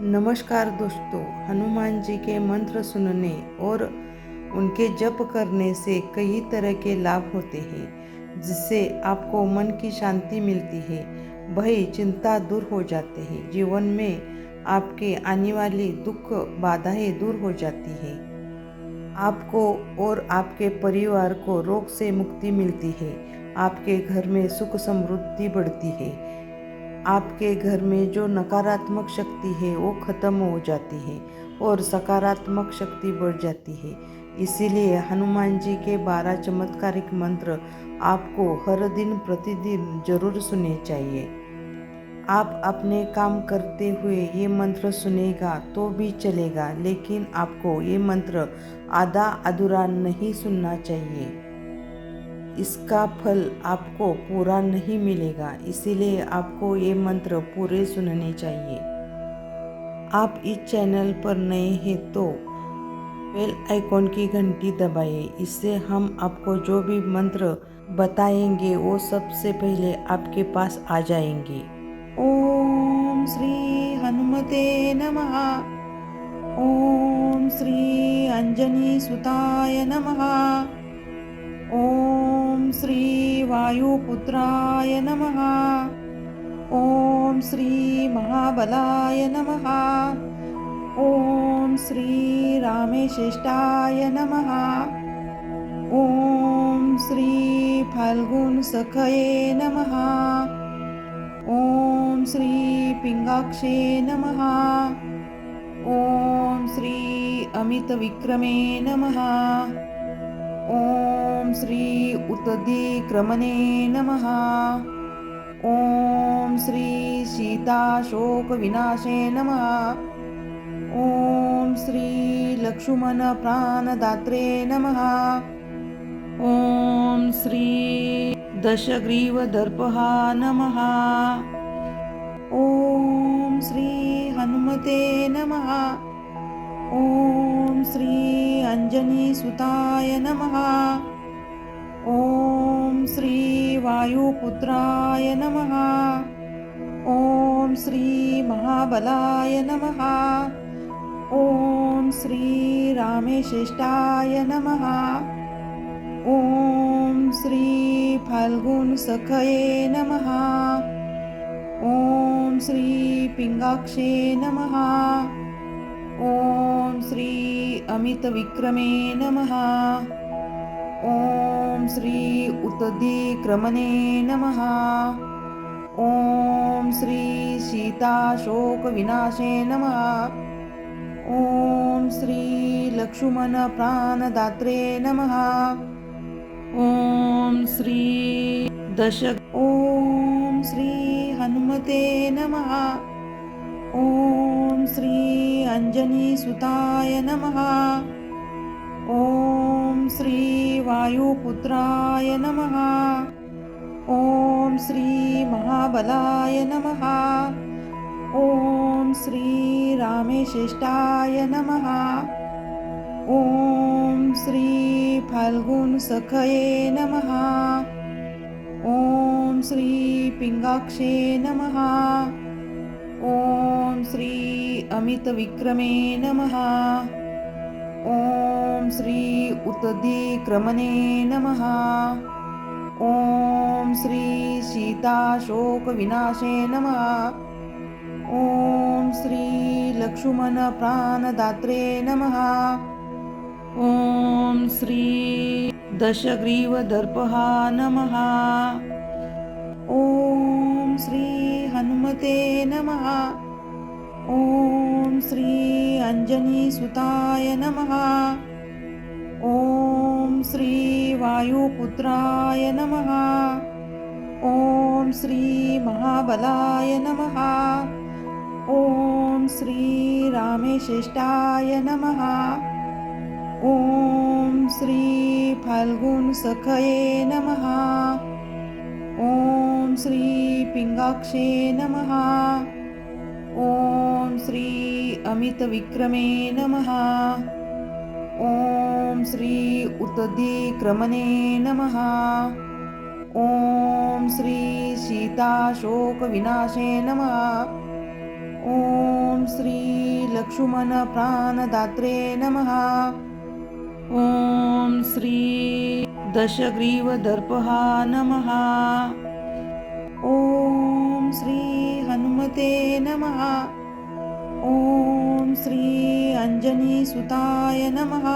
नमस्कार दोस्तों, हनुमान जी के मंत्र सुनने और उनके जप करने से कई तरह के लाभ होते हैं, जिससे आपको मन की शांति मिलती है, भय चिंता दूर हो जाते हैं, जीवन में आपके आने वाली दुख बाधाएं दूर हो जाती है, आपको और आपके परिवार को रोग से मुक्ति मिलती है, आपके घर में सुख समृद्धि बढ़ती है, आपके घर में जो नकारात्मक शक्ति है वो खत्म हो जाती है और सकारात्मक शक्ति बढ़ जाती है। इसीलिए हनुमान जी के 12 चमत्कारिक मंत्र आपको हर दिन प्रतिदिन जरूर सुनने चाहिए। आप अपने काम करते हुए ये मंत्र सुनेगा तो भी चलेगा, लेकिन आपको ये मंत्र आधा अधूरा नहीं सुनना चाहिए। इसका फल आपको पूरा नहीं मिलेगा, इसीलिए आपको ये मंत्र पूरे सुनने चाहिए। आप इस चैनल पर नए हैं तो बेल आइकॉन की घंटी दबाइए, इससे हम आपको जो भी मंत्र बताएंगे वो सबसे पहले आपके पास आ जाएंगे। ओम श्री हनुमते नमः। ओम श्री अंजनी सुताय नमः। ओम श्री वायुपुत्राय नमः। ओम श्री महाबलाय नमः। ओम श्री रामेश्रेष्ठाय नमः। ओम श्री फाल्गुन सखये नमः। ओम श्री पिंगाक्षे नमः। ओम श्री अमित विक्रमे नमः। ओम श्री उत्दिक्रमणे नमः। ओम श्री सीताशोक विनाशे नमः। ओम श्री लक्ष्मण प्राणदात्रे नमः। ओम श्री दशग्रीवदर्पहा नमः। ओम श्री हनुमते नमः। ओम श्री अंजनी सुताय नमः। ओम श्री वायुपुत्राय नमः। ओम श्री महाबलाय नमः। ओम श्री रामेश्रेष्ठाय नमः। ओम श्री फाल्गुन सखये नमः। ओम श्री पिंगाक्षे नमः। ओम श्री अमित विक्रमे नमः। ओम श्री उत्दिक्रमणे नमः। ओम श्री सीताशोक विनाशे नमः। ओम श्री लक्ष्मण प्राणदात्रे नमः। ओम श्री ओम श्री हनुमते नमः। ओम श्री अंजनी सुताय नमः। ओम श्री वायुपुत्राय नमः। ओम श्री महाबलाय नमः। ओम श्री रामेश्रेष्ठाय नमः। ओम श्री फाल्गुन सखये नमः। ओम श्री पिंगाक्षे नमः। ओम श्री अमित विक्रमे नमः। ओम श्री उत्दिक्रमणे नमः। ओम श्री सीताशोक विनाशे नमः। ओम श्री लक्ष्मण प्राणदात्रे नमः। ओम श्री दशग्रीवदर्पहा नमः। ओम श्री हनुमते नमः। ओम श्री अंजनी सुताय नमः। ओम श्री वायुपुत्राय नमः। ओम श्री महाबलाय नमः। ओम श्री रामेश्रेष्ठाय नमः। ओम श्री फाल्गुन सखये नमः। ओम श्री पिंगाक्षे नमः। ओम श्री अमित विक्रमे नमः। ओम श्री उत्दिक्रमणे नमः। ओम श्री सीताशोक विनाशे नमः। ओम श्री लक्ष्मण प्राणदात्रे नमः। ॐ श्री दशग्रीवदर्पहा नमः। ॐ श्री हनुमते नमः। ॐ श्री अंजनीसुताय नमः।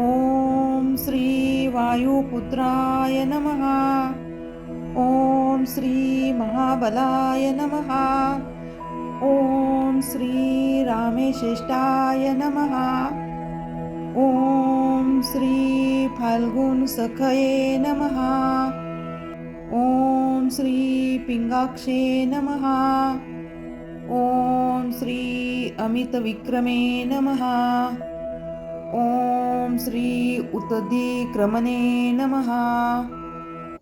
ॐ श्री वायुपुत्राय नमः। ॐ श्री महाबलाय नमः। ॐ श्री रामेश्रेष्ठाय नमः। ॐ श्री फाल्गुनसखये नमः। ॐ श्री पिंगाक्षे नमः। ॐ श्री अमितविक्रमे नमः। ॐ श्री उत्तधिक्रमणे नमः।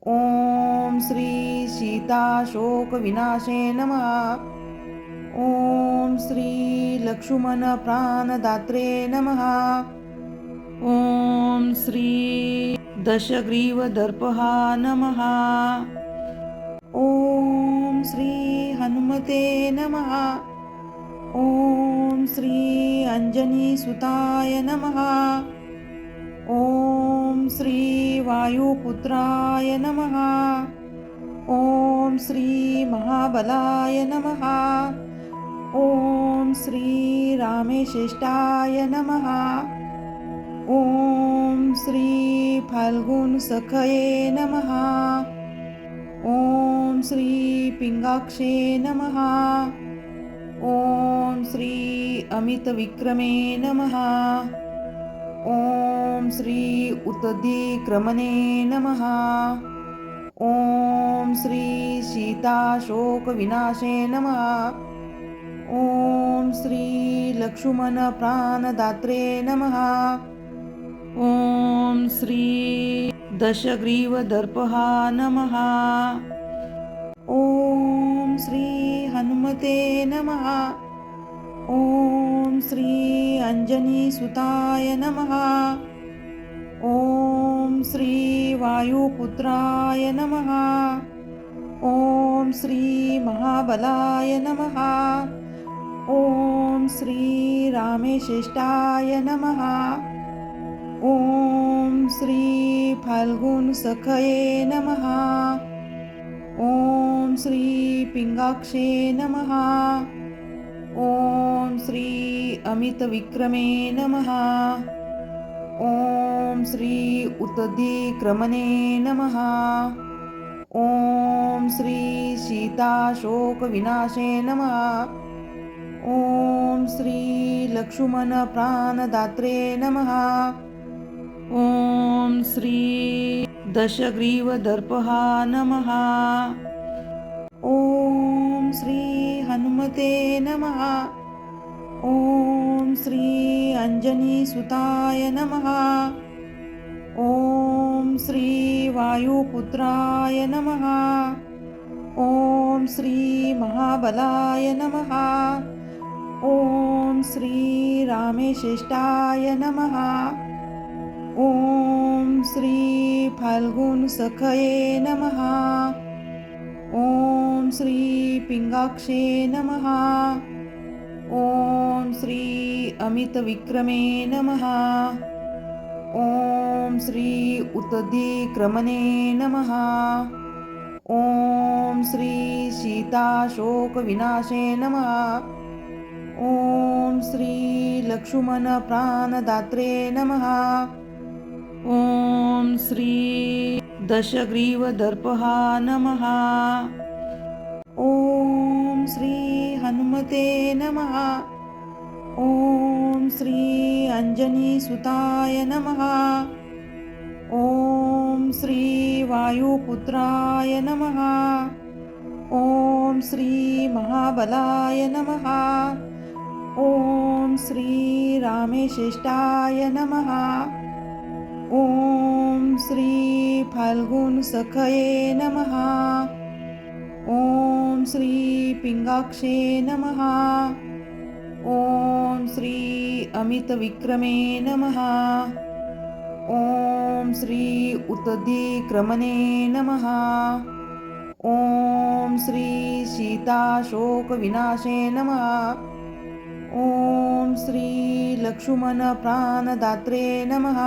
ॐ श्री सीताशोकविनाशे नमः। ॐ श्री लक्ष्मण प्राणदात्रे नमः। ॐ श्री दशग्रीवदर्पहा नमः। ॐ श्री हनुमते नमः। ॐ श्री अंजनीसुताय नमः। ॐ श्री वायुपुत्राय नमः। ॐ श्री महाबलाय नमः। ॐ श्री रामेश्रेष्ठाय नमः। ॐ श्री फाल्गुनसखये नमः। ॐ श्री पिंगाक्षे नमः। ॐ श्री अमितविक्रमे नमः। ॐ श्री उत्तधिक्रमणे नमः। ॐ श्री सीताशोकविनाशे नमः। ॐ श्री लक्ष्मण प्राणदात्रे नमः। ॐ श्री दशग्रीवदर्पहा नमः। ॐ श्री हनुमते नमः। ॐ श्री अंजनीसुताय नमः। ॐ श्री वायुपुत्राय नमः। ॐ श्री महाबलाय नमः। ॐ श्री रामेश्रेष्ठाय नमः। ॐ श्री फाल्गुनसखये नमः। ॐ श्री पिंगाक्षे नमः। ॐ श्री अमितविक्रमे नमः। ॐ श्री उत्तधिक्रमणे नमः। ॐ श्री सीताशोकविनाशे नमः। ॐ श्री लक्ष्मण प्राणदात्रे नमः। ॐ श्री दशग्रीवदर्पहा नमः। ॐ श्री हनुमते नमः। ॐ श्री अंजनीसुताय नमः। ॐ श्री वायुपुत्राय नमः। ॐ श्री महाबलाय नमः। ॐ श्री रामेश्रेष्ठाय नमः। ॐ श्री फाल्गुनसखये नमः। ॐ श्री पिंगाक्षे नमः। ॐ श्री अमितविक्रमे नमः। ॐ श्री उत्तधिक्रमणे नमः। ॐ श्री सीताशोकविनाशे नमः। ॐ श्री लक्ष्मण प्राणदात्रे नमः। ॐ श्री दशग्रीवदर्पहा नमः। ॐ श्री हनुमते नमः। ॐ श्री अंजनीसुताय नमः। ॐ श्री वायुपुत्राय नमः। ॐ श्री महाबलाय नमः। ॐ श्री रामेश्रेष्ठाय नमः। ॐ श्री फाल्गुनसखये नमः। ॐ श्री पिंगाक्षे नमः। ॐ श्री अमितविक्रमे नमः। ॐ श्री उत्तधिक्रमणे नमः। ॐ श्री सीताशोकविनाशे नमः। ओम श्री लक्ष्मण प्राणदात्रे नमः।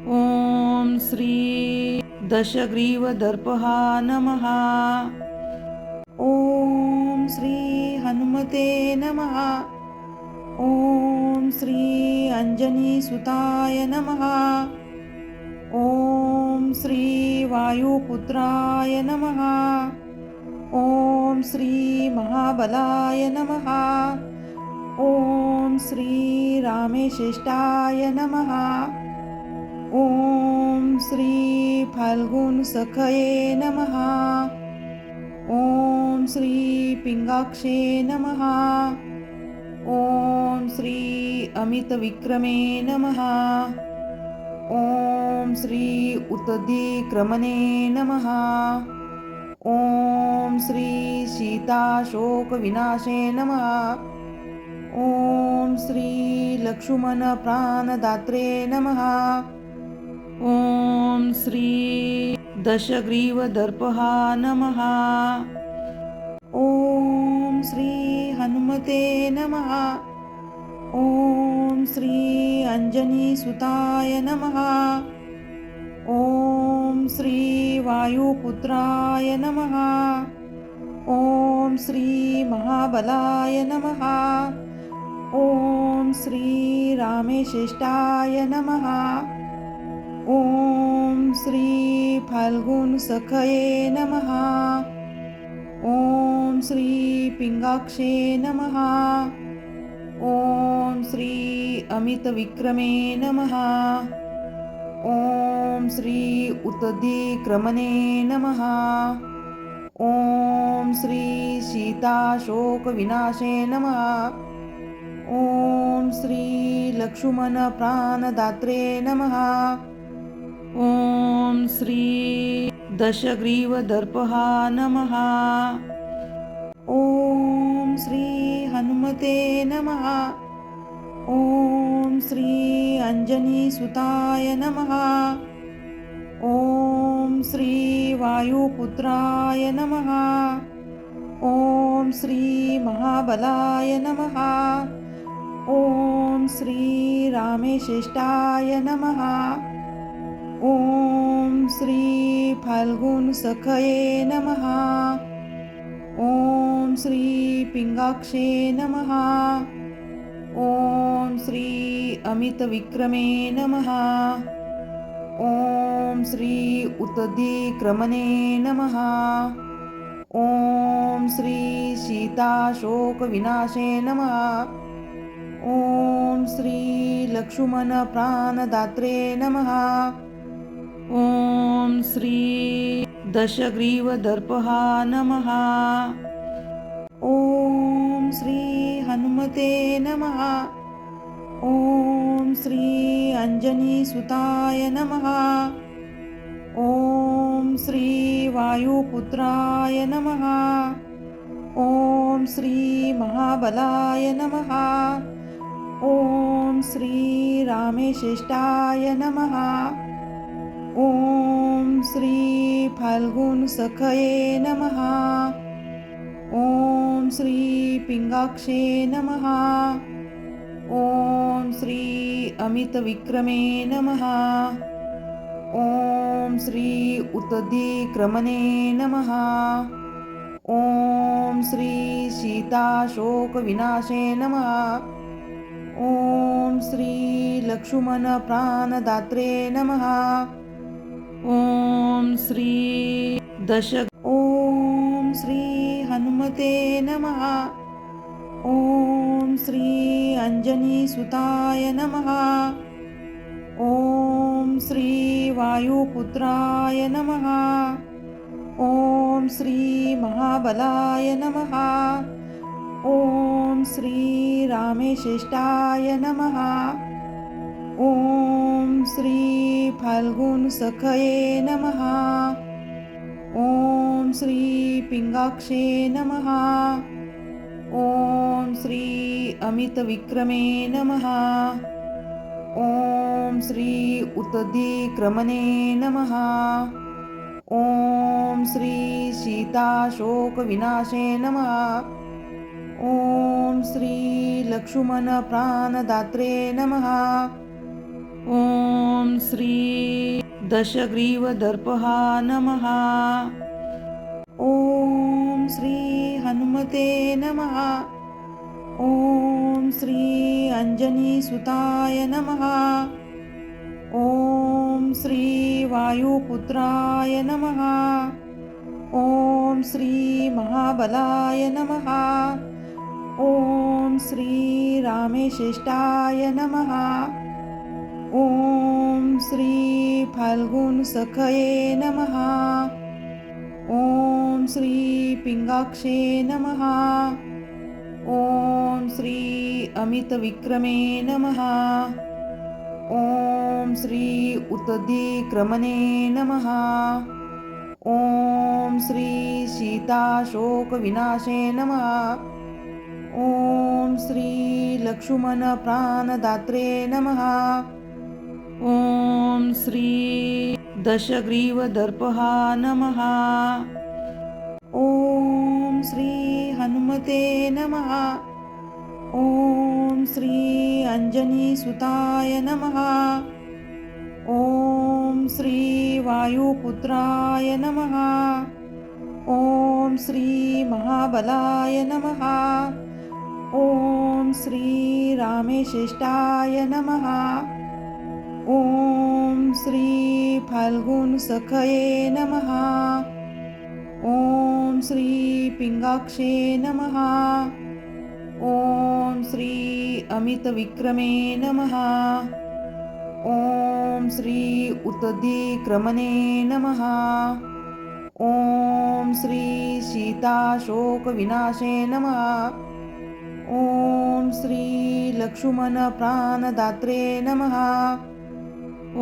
ओम श्री दशग्रीवदर्पहा नमः। ओम श्री हनुमते नमः। ओम श्री अंजनीसुताय नमः। ओम श्री वायुपुत्राय नमः। ओम श्री महाबलाय नमः। ओम श्री रामेश्रेष्ठाय नमः। ओम श्री फाल्गुन सखये नमः। ओम श्री पिंगाक्षे नमः। ओम श्री अमित विक्रमे नमः। ओम श्री उत्तधिक्रमणे नमः। ओम श्री सीताशोक विनाशे नमः। ओम श्री लक्ष्मण प्राणदात्रे नमः। ओम श्री दशग्रीवदर्पहा नमः। ओम श्री हनुमते नमः। ओम श्री अंजनीसुताय नमः। ओम श्री वायुपुत्राय नमः। ओम श्री महाबलाय नमः। ओम श्री रामेश्रेष्ठाय नमः। ओम श्री फाल्गुन सखये नमः। ओम श्री पिंगाक्षे नमः। ओम श्री अमित विक्रमे नमः। ओम श्री उत्तधिक्रमणे नमः। ओम श्री सीताशोक विनाशे नमः। ओम श्री लक्ष्मण प्राणदात्रे नमः। ओम श्री दशग्रीवदर्पहा नमः। ओम श्री हनुमते नमः। ओम श्री अंजनीसुताय नमः। ओम श्री वायुपुत्राय नमः। ओम श्री महाबलाय नमः। ओम श्री रामेश्रेष्ठाय नमः। ओम श्री फाल्गुन सखये नमः। ओम श्री पिंगाक्षे नमः। ओम श्री अमित विक्रमे नमः। ओम श्री उत्तधिक्रमणे नमः। ओम श्री सीताशोक विनाशे नमः। ओम श्री लक्ष्मण प्राणदात्रे नमः। ओम श्री दशग्रीवदर्पहा नमः। ओम श्री हनुमते नमः। ओम श्री अंजनीसुताय नमः। ओम श्री वायुपुत्राय नमः। ओम श्री महाबलाय नमः। ओम श्री रामेश्रेष्ठाय नमः। ओम श्री फाल्गुन सखये नमः। ओम श्री पिंगाक्षे नमः। ओम श्री अमित विक्रमे नमः। ओम श्री उत्तधिक्रमणे नमः। ओम श्री सीताशोक विनाशे नमः। ओम श्री लक्ष्मण प्राणदात्रे नमः। ओम श्री ओम श्री हनुमते नमः। ओम श्री अंजनीसुताय नमः। ओम श्री वायुपुत्राय नमः। ओम श्री महाबलाय नमः। ओम श्री रामेश्रेष्ठाय नमः। ओम श्री फाल्गुन सखये नमः। ओम श्री पिंगाक्षे नमः। ओम श्री अमित विक्रमे नमः। ओम श्री उत्तधिक्रमणे नमः। ओम श्री सीताशोक विनाशे नमः। ओम श्री लक्ष्मण प्राणदात्रे नमः। ॐ श्री दशग्रीवदर्पहा नमः। ॐ श्री हनुमते नमः। ॐ श्री अंजनीसुताय नमः। ॐ श्री वायुपुत्राय नमः। ॐ श्री महाबलाय नमः। ॐ श्री रामेश्रेष्ठाय नमः। ॐ श्री फाल्गुनसखये नमः। ॐ श्री पिंगाक्षे नमः। ॐ श्री अमितविक्रमे नमः। ॐ श्री उत्तधिक्रमणे नमः। ॐ श्री सीताशोकविनाशे नमः। ॐ श्री लक्ष्मण प्राणदात्रे नमः। ॐ श्री दशग्रीवदर्पहा नमः। ॐ श्री हनुमते नमः। ॐ श्री अंजनीसुताय नमः। ॐ श्री वायुपुत्राय नमः। ॐ श्री महाबलाय नमः। ॐ श्री रामेश्रेष्ठाय नमः। ॐ श्री फाल्गुनसखये नमः। ॐ श्री पिंगाक्षे नमः। ॐ श्री अमितविक्रमे नमः। ॐ श्री उत्तधिक्रमणे नमः। ॐ श्री सीताशोकविनाशे नमः। ॐ श्री लक्ष्मण प्राणदात्रे नमः।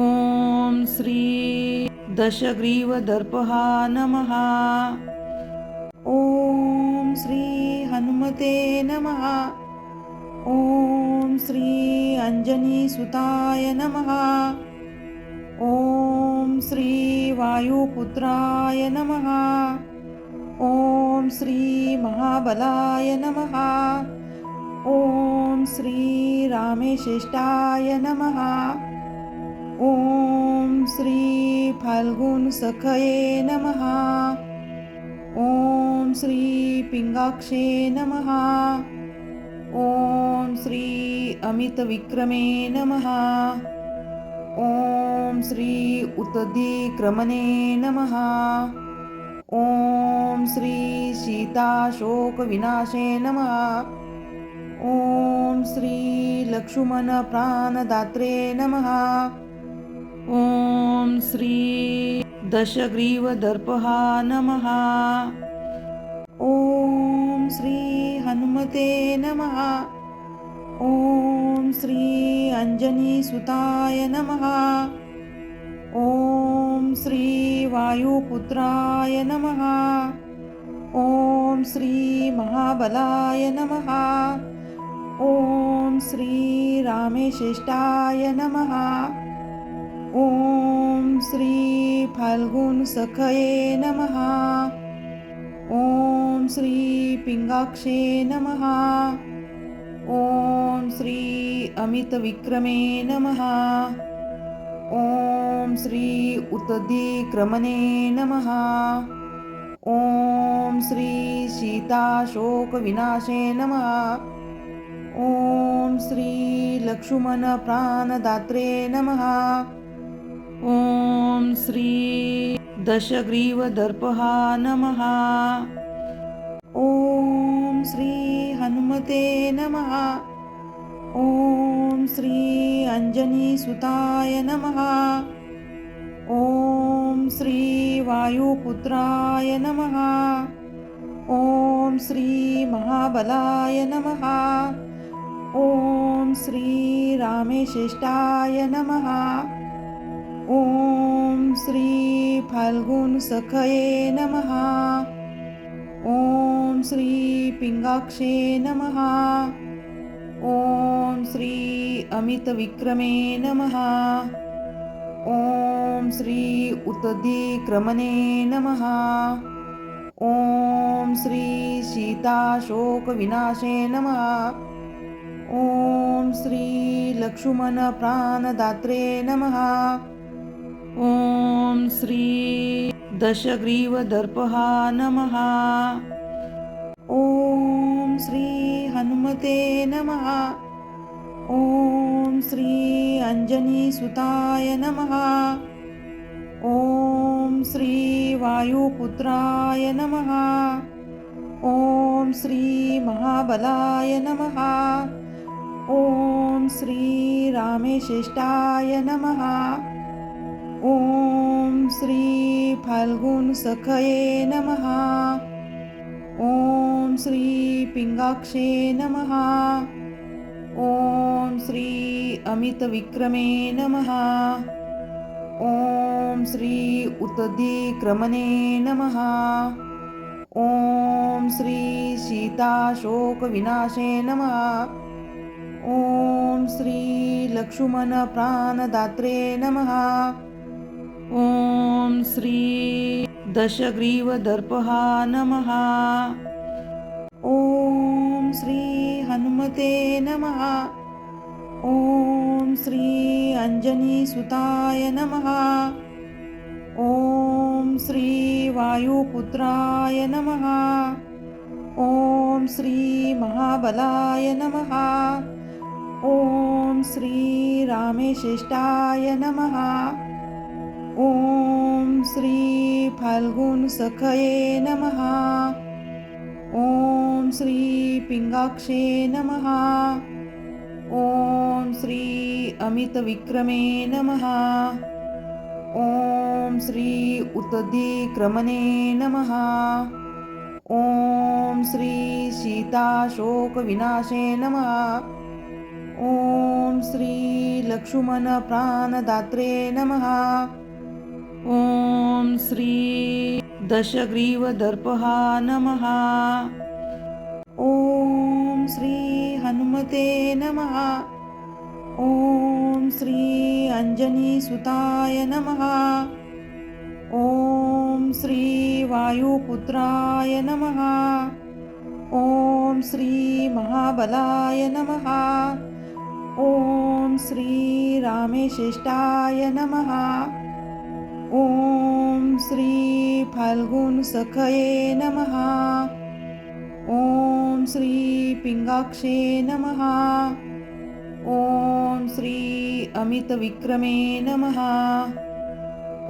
ॐ श्री दशग्रीवदर्पहा नमः। ॐ श्री हनुमते नमः। ॐ श्री अंजनीसुताय नमः। ॐ श्री वायुपुत्राय नमः। ॐ श्री महाबलाय नमः। ॐ श्री रामेश्रेष्ठाय नमः। ॐ श्री फाल्गुनसखये नमः। ॐ श्री पिंगाक्षे नमः। ॐ श्री अमितविक्रमे नमः। ॐ श्री उत्तधिक्रमणे नमः। ॐ श्री सीताशोकविनाशे नमः। ॐ श्री लक्ष्मण प्राणदात्रे नमः। ॐ श्री दशग्रीवदर्पहा नमः। ॐ श्री हनुमते नमः। ॐ श्री अंजनीसुताय नमः। ॐ श्री वायुपुत्राय नमः। ॐ श्री महाबलाय नमः। ॐ श्री रामेश्रेष्ठाय नमः। ॐ श्री फाल्गुनसखये नमः। ॐ श्री पिंगाक्षे नमः। ॐ श्री अमितविक्रमे नमः। ॐ श्री उत्तधिक्रमणे नमः। ॐ श्री सीताशोकविनाशे नमः। ॐ श्री लक्ष्मण प्राणदात्रे नमः। ॐ श्री दशग्रीवदर्पहा नमः। ॐ श्री हनुमते नमः। ॐ श्री अंजनीसुताय नमः। ॐ श्री वायुपुत्राय नमः। ॐ श्री महाबलाय नमः। ॐ श्री रामेश्रेष्ठाय नमः। ॐ श्री फाल्गुनसखये नमः। ॐ श्री पिंगाक्षे नमः। ॐ श्री अमितविक्रमे नमः। ॐ श्री उत्तधिक्रमणे नमः। ॐ श्री सीताशोकविनाशे नमः। श्री लक्ष्मण प्राणदात्रे नमः। ॐ श्री दशग्रीवदर्पः नमः। ॐ श्री हनुमते नमः। ॐ श्री अंजनीसुताय नमः। ॐ श्री वायुपुत्राय नमः। ॐ श्री महाबलाय नमः। ॐ श्री रामेश्रेष्ठाय नमः। ॐ श्री फाल्गुनसखये नमः। ॐ श्री पिंगाक्षे नमः। ॐ श्री अमितविक्रमे नमः। ॐ श्री उत्तदिक्रमणे नमः। ॐ श्री सीताशोकविनाशे नमः। ॐ श्री लक्ष्मण प्राणदात्रे नमः। ॐ श्री दशग्रीवदर्पः नमः। ॐ श्री हनुमते नमः। ॐ श्री अंजनीसुताय नमः। ॐ श्री वायुपुत्राय नमः। ॐ श्री महाबलाय नमः। ॐ श्री रामेश्रेष्ठाय नमः। ॐ श्री फाल्गुनसखये नमः। ॐ श्री पिंगाक्षे नमः। ॐ श्री अमितविक्रमे नमः। ॐ श्री उत्तदिक्रमणे नमः। ॐ श्री सीताशोकविनाशे नमः। ॐ श्री लक्ष्मण प्राणदात्रे नमः। ॐ श्री दशग्रीवदर्पः नमः। ॐ श्री हनुमते नमः। ॐ श्री अंजनीसुताय नमः। ॐ श्री वायुपुत्राय नमः। ॐ श्री महाबलाय नमः। ॐ श्री रामेश्रेष्ठाय नमः। ॐ श्री फाल्गुनसखये नमः। ॐ श्री पिंगाक्षे नमः। ॐ श्री अमितविक्रमे नमः।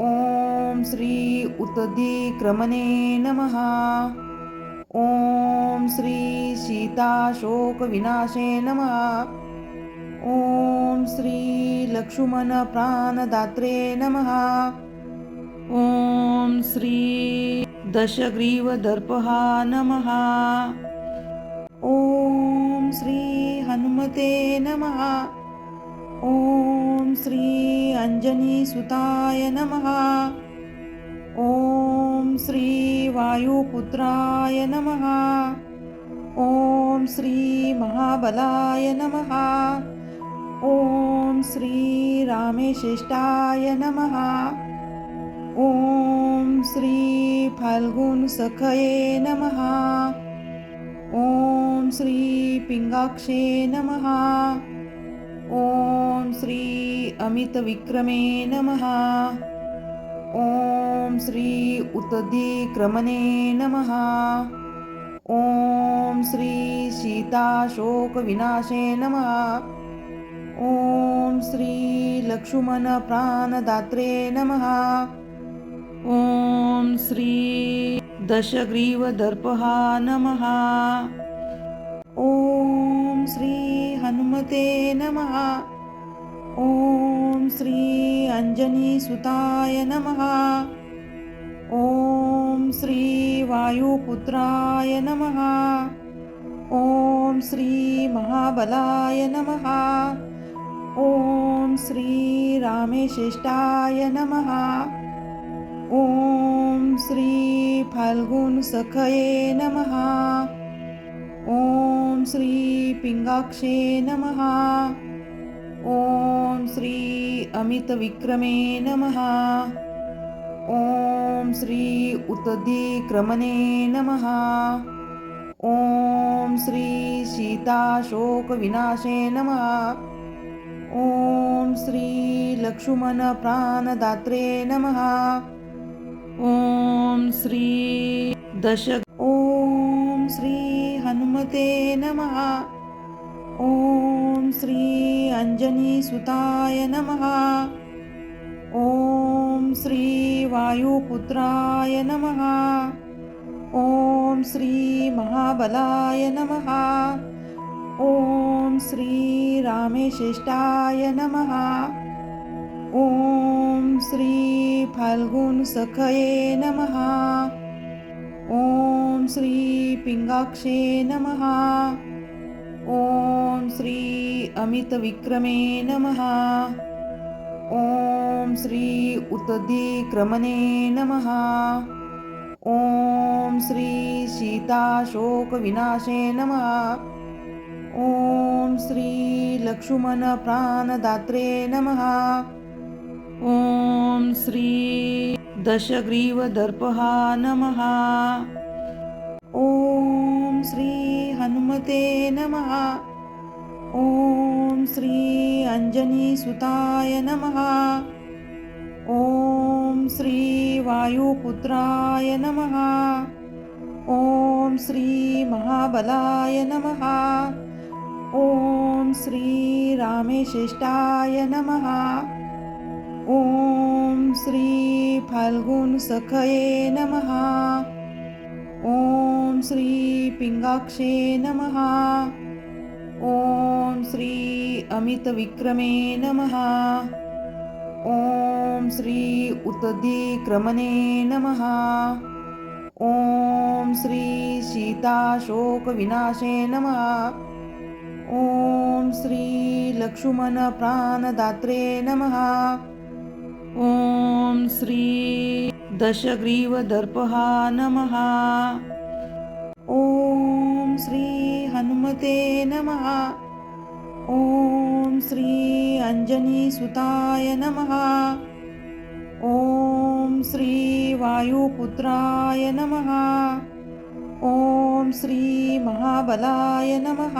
ॐ श्री उत्तदिक्रमणे नमः। ॐ श्री सीताशोकविनाशे नमः। ॐ श्री लक्ष्मण प्राणदात्रे नमः। ॐ श्री दशग्रीवदर्पः नमः। ॐ श्री हनुमते नमः। ॐ श्री अंजनीसुताय नमः। ॐ श्री वायुपुत्राय नमः। ॐ श्री महाबलाय नमः। ॐ श्री रामेश्रेष्ठाय नमः। ॐ श्री फाल्गुनसखये नमः। ॐ श्री पिंगाक्षे नमः। ॐ श्री अमितविक्रमे नमः। ॐ श्री उत्तदिक्रमणे नमः। ॐ श्री सीताशोकविनाशे नमः। ॐ श्री लक्ष्मण प्राणदात्रे नमः। ॐ श्री दशग्रीवदर्पः नमः। ॐ श्री हनुमते नमः। ॐ श्री अंजनीसुताय नमः। ॐ श्री वायुपुत्राय नमः। ॐ श्री महाबलाय नमः। ॐ श्री रामेश्रेष्ठाय नमः। ॐ श्री फाल्गुनसखये नमः। ॐ श्री पिंगाक्षे नमः। ॐ श्री अमितविक्रमे नमः। ॐ श्री उत्तदिक्रमणे नमः। ॐ श्री सीताशोकविनाशे नमः। ॐ श्री लक्ष्मणप्राणदात्रे नमः। ॐ श्री ॐ श्री हनुमते नमः। ॐ श्री अंजनीसुताय नमः। ॐ श्री वायुपुत्राय नमः। ॐ श्री महाबलाय नमः। ॐ श्री रामेश्रेष्ठाय नमः। ॐ श्री फाल्गुनसखये नमः। ॐ श्री पिंगाक्षे नमः। ॐ श्री अमितविक्रमे नमः। ॐ श्री उत्तदिक्रमणे नमः। ॐ श्री सीताशोकविनाशे नमः। ॐ श्री लक्ष्मणप्राणदात्रे नमः। ॐ श्री दशग्रीवदर्पहा नमः। ॐ श्री हनुमते नमः। ॐ श्री अंजनीसुताय नमः। ॐ श्री वायुपुत्राय नमः। ॐ श्री महाबलाय नमः। ॐ श्री रामेश्रेष्ठाय नमः। ॐ श्री फाल्गुनसखये नमः। ॐ श्री पिंगाक्षे नमः। ॐ श्री अमितविक्रमे नमः। ॐ श्री उत्तदिक्रमणे नमः। ॐ श्री सीताशोकविनाशे नमः। ॐ श्री लक्ष्मणप्राणदात्रे नमः। ॐ श्री दशग्रीवदर्पहा नमः। ॐ श्री हनुमते नमः। ॐ श्री अंजनीसुताय नमः। ॐ श्री वायुपुत्राय नमः। ॐ श्री महाबलाय नमः।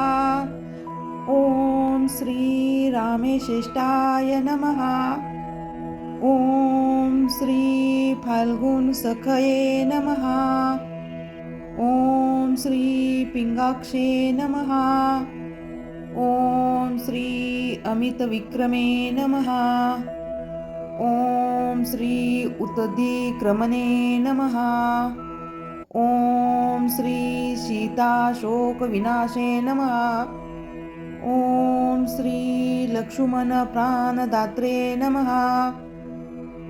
ॐ श्री रामेश्रेष्ठाय नमः। ॐ श्री फाल्गुनसखये नमः। ॐ श्री पिंगाक्षे नमः। ॐ श्री अमितविक्रमे नमः। ॐ श्री उत्तदिक्रमणे नमः। ॐ श्री सीताशोकविनाशे नमः। ॐ श्री लक्ष्मणप्राणदात्रे नमः।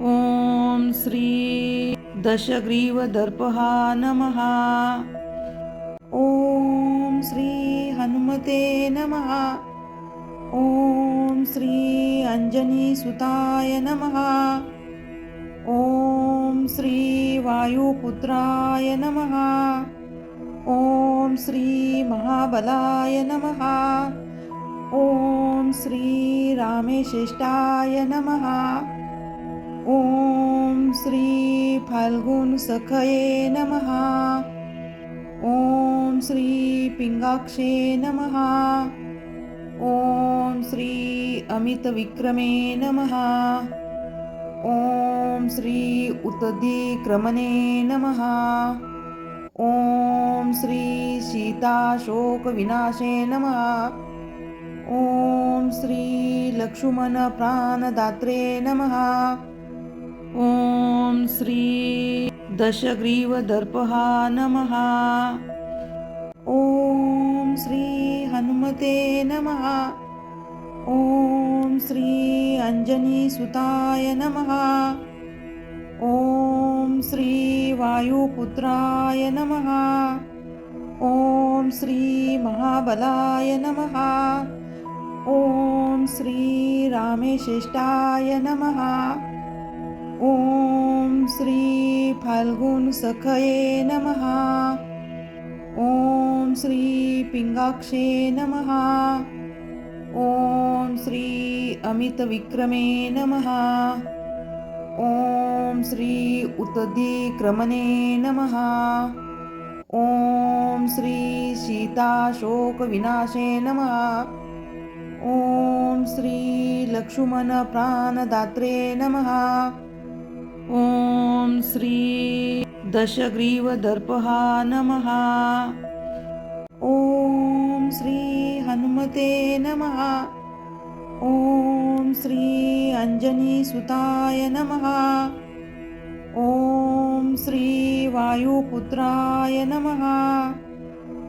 ॐ श्री दशग्रीवदर्पहा नमः। ॐ श्री हनुमते नमः। ॐ श्री अंजनीसुताय नमः। ॐ श्री वायुपुत्राय नमः। ॐ श्री महाबलाय नमः। ॐ श्री रामेश्रेष्ठाय नमः। ॐ श्री फाल्गुनसखये नमः। ॐ श्री पिंगाक्षे नमः। ॐ श्री अमितविक्रमे नमः। ॐ श्री उत्तदिक्रमणे नमः। ॐ श्री सीताशोकविनाशे नमः। ॐ श्री लक्ष्मणप्राणदात्रे नमः। ॐ श्री दशग्रीवदर्पहा नमः। ॐ श्री हनुमते नमः। ॐ श्री अंजनीसुताय नमः। ॐ श्री वायुपुत्राय नमः। ॐ श्री महाबलाय नमः। ॐ श्री रामेश्रेष्ठाय नमः। ॐ श्री फाल्गुनसखये नमः। ॐ श्री पिंगाक्षे नमः। ॐ श्री अमितविक्रमे नमः। ॐ श्री उत्तदिक्रमणे नमः। ॐ श्री सीताशोकविनाशे नमः। ॐ श्री लक्ष्मणप्राणदात्रे नमः। ॐ श्री दशग्रीवदर्पहा नमः। ॐ श्री हनुमते नमः। ॐ श्री अंजनीसुताय नमः। ॐ श्री वायुपुत्राय नमः।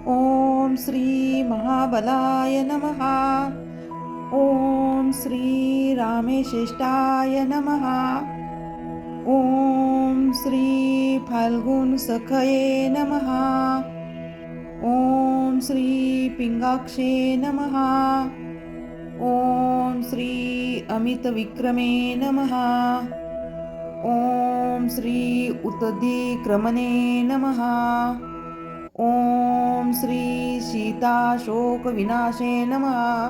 ॐ श्री महाबलाय नमः। ॐ श्री रामेश्रेष्ठाय नमः। ॐ श्री फाल्गुनसखये नमः। ॐ श्री पिंगाक्षे नमः। ॐ श्री अमितविक्रमे नमः। ॐ श्री उत्तदिक्रमणे नमः। ॐ श्री सीताशोकविनाशे नमः।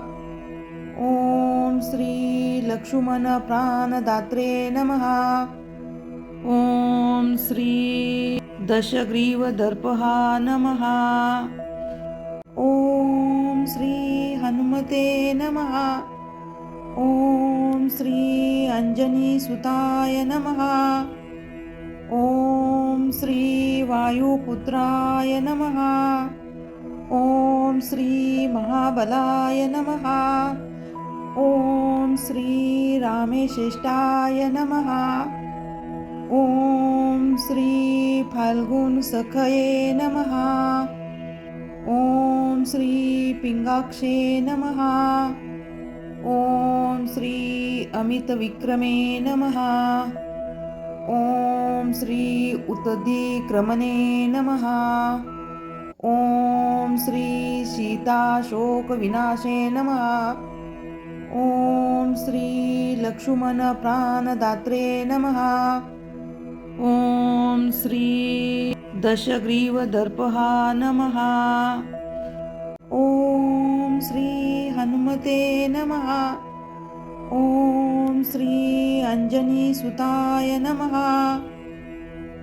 ॐ श्री लक्ष्मणप्राणदात्रे नमः। ॐ श्री दशग्रीवदर्पहा नमः। ॐ श्री हनुमते नमः। ॐ श्री अंजनीसुताय नमः। ॐ श्री वायुपुत्राय नमः। ॐ श्री महाबलाय नमः। ॐ श्री रामेश्रेष्ठाय नमः। ॐ श्री फाल्गुनसखये नमः। ॐ श्री पिंगाक्षे नमः। ॐ श्री अमितविक्रमे नमः। ॐ श्री उत्तदिक्रमणे नमः। ॐ श्री सीताशोकविनाशे नमः। ॐ श्री लक्ष्मणप्राणदात्रे नमः। ॐ श्री दशग्रीवदर्पहा नमः। ॐ श्री हनुमते नमः। ॐ श्री अंजनीसुताय नमः।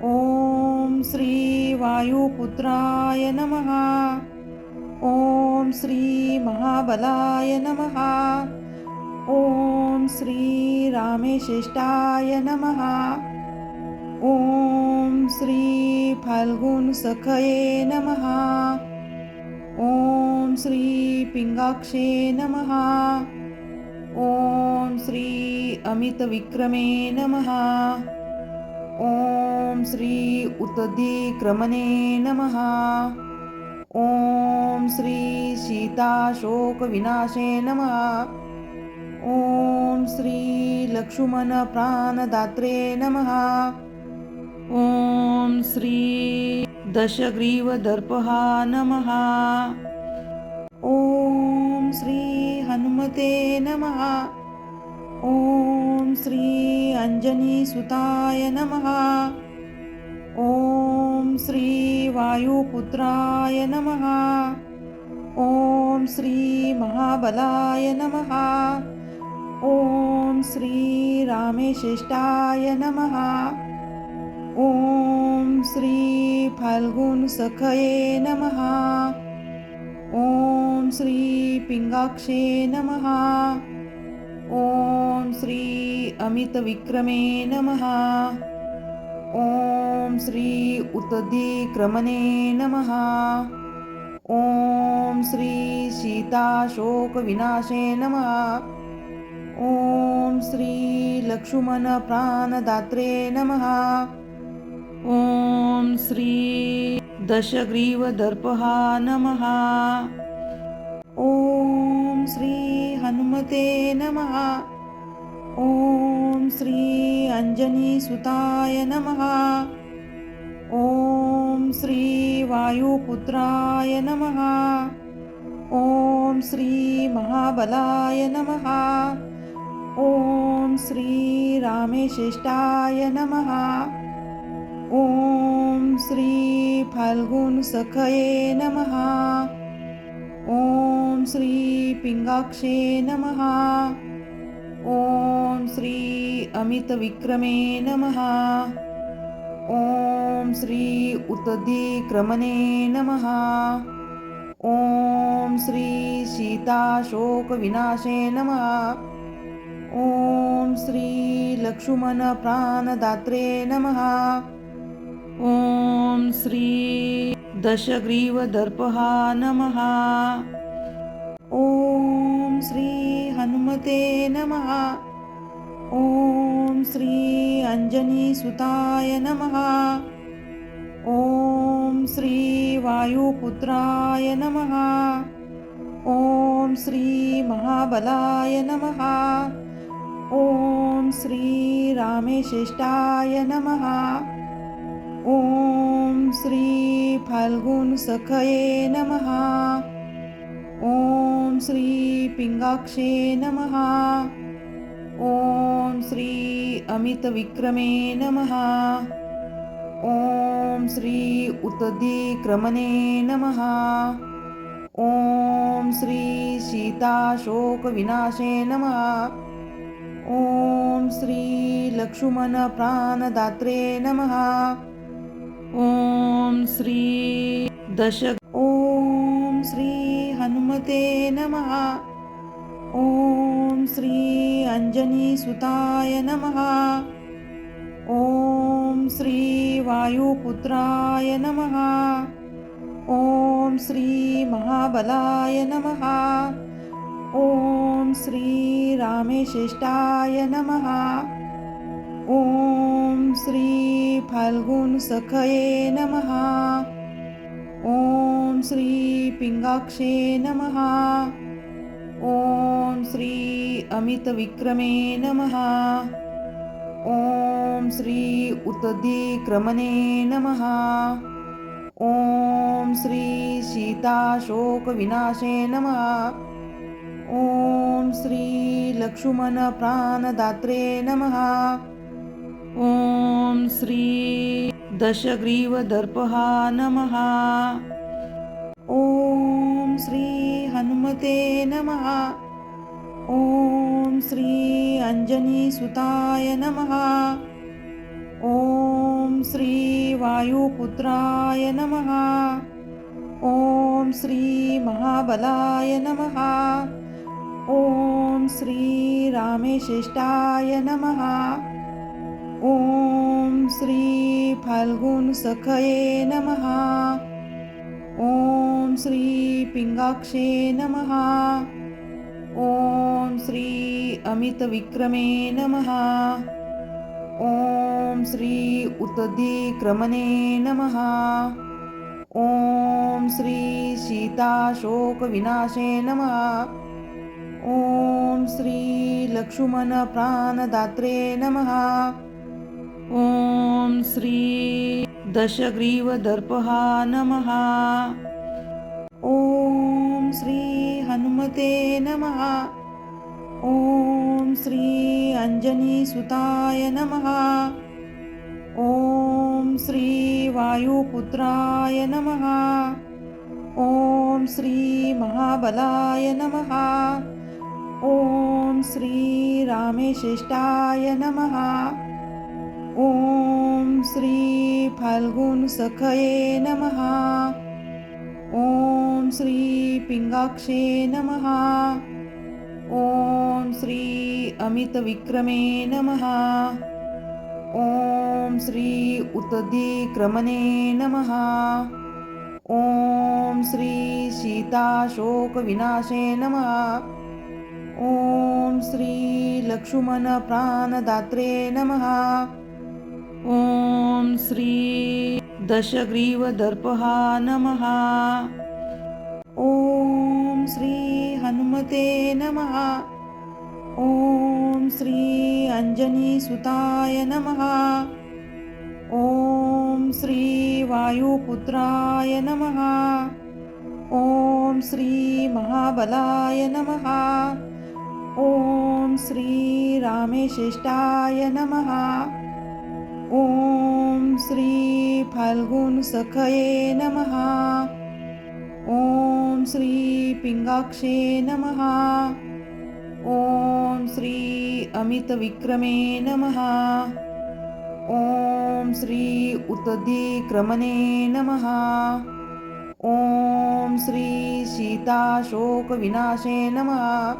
ॐ श्री वायुपुत्राय नमः। ॐ श्री महाबलाय नमः। ॐ श्री रामेश्रेष्ठाय नमः। ॐ श्री फाल्गुनसखये नमः। ॐ श्री पिंगाक्षे नमः। ॐ श्री अमितविक्रमे नमः। ॐ श्री उत्तदिक्रमणे नमः। ॐ श्री सीताशोकविनाशे नमः। ॐ श्री लक्ष्मणप्राणदात्रे नमः। ॐ श्री दशग्रीवदर्पहा नमः। ॐ श्री हनुमते नमः। ॐ श्री अंजनीसुताय नमः। ॐ श्री वायुपुत्राय नमः। ॐ श्री महाबलाय नमः। ॐ श्री रामेश्रेष्ठाय नमः। ॐ श्री फाल्गुनसखये नमः। ॐ श्री पिंगाक्षे नमः। ॐ श्री अमितविक्रमे नमः। ॐ श्री उत्तदिक्रमणे नमः। ॐ श्री सीताशोकविनाशे नमः। ॐ श्री लक्ष्मणप्राणदात्रे नमः। ॐ श्री दशग्रीवदर्पहा नमः। ॐ श्री हनुमते नमः। ॐ श्री अंजनीसुताय नमः। ॐ श्री वायुपुत्राय नमः। ॐ श्री महाबलाय नमः। ॐ श्री रामेश्रेष्ठाय नमः। ॐ श्री फाल्गुनसखये नमः। ॐ श्री पिंगाक्षे नमः। ॐ श्री अमितविक्रमे नमः। ॐ श्री उत्तदिक्रमणे नमः। ॐ श्री सीताशोकविनाशे नमः। ॐ श्री लक्ष्मणप्राणदात्रे नमः। ॐ श्री दशग्रीवदर्पः नमः। ॐ श्री हनुमते नमः। ॐ श्री अंजनीसुताय नमः। ॐ श्री वायुपुत्राय नमः। ॐ श्री महाबलाय नमः। ॐ श्री रामेश्रेष्ठाय नमः। ॐ श्री फाल्गुनसखये नमः। ॐ श्री पिंगाक्षे नमः। ॐ श्री अमितविक्रमे नमः। ॐ श्री उत्तदिक्रमणे नमः। ॐ श्री सीताशोकविनाशे नमः। ॐ श्री लक्ष्मणप्राणदात्रे नमः। ॐ श्री ॐ श्री हनुमते नमः। ॐ श्री अंजनीसुताय नमः। ॐ श्री वायुपुत्राय नमः। ॐ श्री महाबलाय नमः। ॐ श्री रामेश्रेष्ठाय नमः। ॐ श्री फाल्गुनसखये नमः। ॐ श्री पिंगाक्षे नमः। ॐ श्री अमितविक्रमे नमः। ॐ श्री उत्तदिक्रमणे नमः। ॐ श्री सीताशोकविनाशे नमः। ॐ श्री लक्ष्मणप्राणदात्रे नमः। ॐ श्री दशग्रीवदर्पः नमः। ॐ श्री हनुमते नमः। ॐ श्री अंजनीसुताय नमः। ॐ श्री वायुपुत्राय नमः। ॐ श्री महाबलाय नमः। ॐ श्री रामेश्रेष्ठाय नमः। ॐ श्री फाल्गुनसखये नमः। ॐ श्री पिंगाक्षे नमः। ॐ श्री अमितविक्रमे नमः। ॐ श्री उत्तदिक्रमणे नमः। ॐ श्री सीताशोकविनाशे नमः। ॐ श्री लक्ष्मणप्राणदात्रे नमः। ॐ श्री दशग्रीवदर्पः नमः। ॐ श्री हनुमते नमः। ॐ श्री अंजनीसुताय नमः। ॐ श्री वायुपुत्राय नमः। ॐ श्री महाबलाय नमः। ॐ श्री रामेश्रेष्ठाय नमः। ॐ श्री फाल्गुनसखये नमः। ॐ श्री पिंगाक्षे नमः। ॐ श्री अमितविक्रमे नमः। ॐ श्री उत्तदिक्रमणे नमः। ॐ श्री सीताशोकविनाशे नमः। ॐ श्री लक्ष्मणप्राणदात्रे नमः। ॐ श्री दशग्रीवदर्पः नमः। ॐ श्री हनुमते नमः। ॐ श्री अंजनीसुताय नमः। ॐ श्री वायुपुत्राय नमः। ॐ श्री महाबलाय नमः। ॐ श्री रामेश्रेष्ठाय नमः। ॐ श्री फाल्गुनसखये नमः। ॐ श्री पिंगाक्षे नमः। ॐ श्री अमितविक्रमे नमः। ॐ श्री उत्तदिक्रमणे नमः। ॐ श्री सीताशोकविनाशे नमः।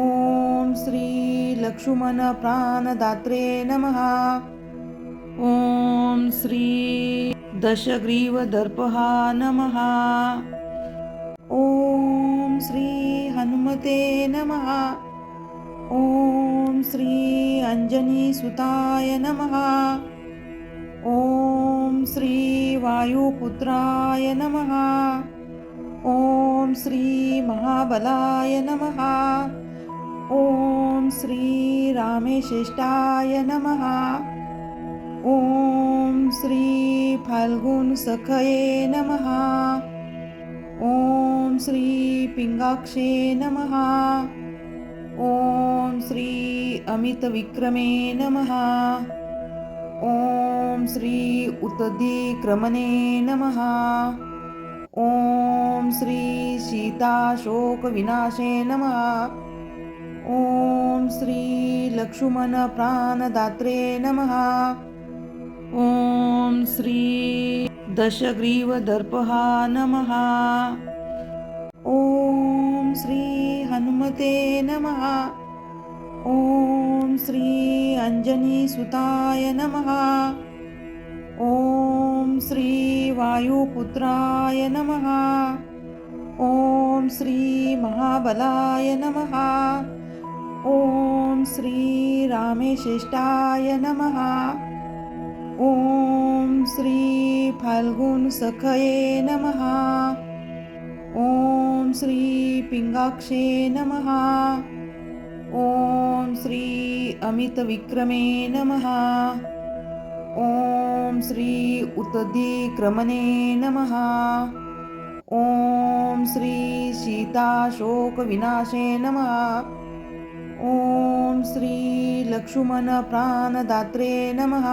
ॐ श्री लक्ष्मणप्राणदात्रे नमः। ॐ श्री दशग्रीवदर्पः नमः। ॐ श्री हनुमते नमः। ॐ श्री अंजनीसुताय नमः। ॐ श्री वायुपुत्राय नमः। ॐ श्री महाबलाय नमः। ॐ श्री रामेश्रेष्ठाय नमः। ॐ श्री फाल्गुनसखये नमः। ॐ श्री पिंगाक्षे नमः। ॐ श्री अमितविक्रमे नमः। ॐ श्री उत्तदिक्रमणे नमः। ॐ श्री सीताशोकविनाशे नमः। ॐ श्री लक्ष्मणप्राणदात्रे नमः। ॐ श्री दशग्रीवदर्पः नमः। ॐ श्री हनुमते नमः। ॐ श्री अंजनीसुताय नमः। ॐ श्री वायुपुत्राय नमः। ॐ श्री महाबलाय नमः। ॐ श्री रामेश्रेष्ठाय नमः। ॐ श्री फाल्गुनसखये नमः। ॐ श्री पिंगाक्षे नमः। ॐ श्री अमितविक्रमे नमः। ॐ श्री उत्तदिक्रमणे नमः। ॐ श्री सीताशोकविनाशे नमः। ॐ श्री लक्ष्मणप्राणदात्रे नमः।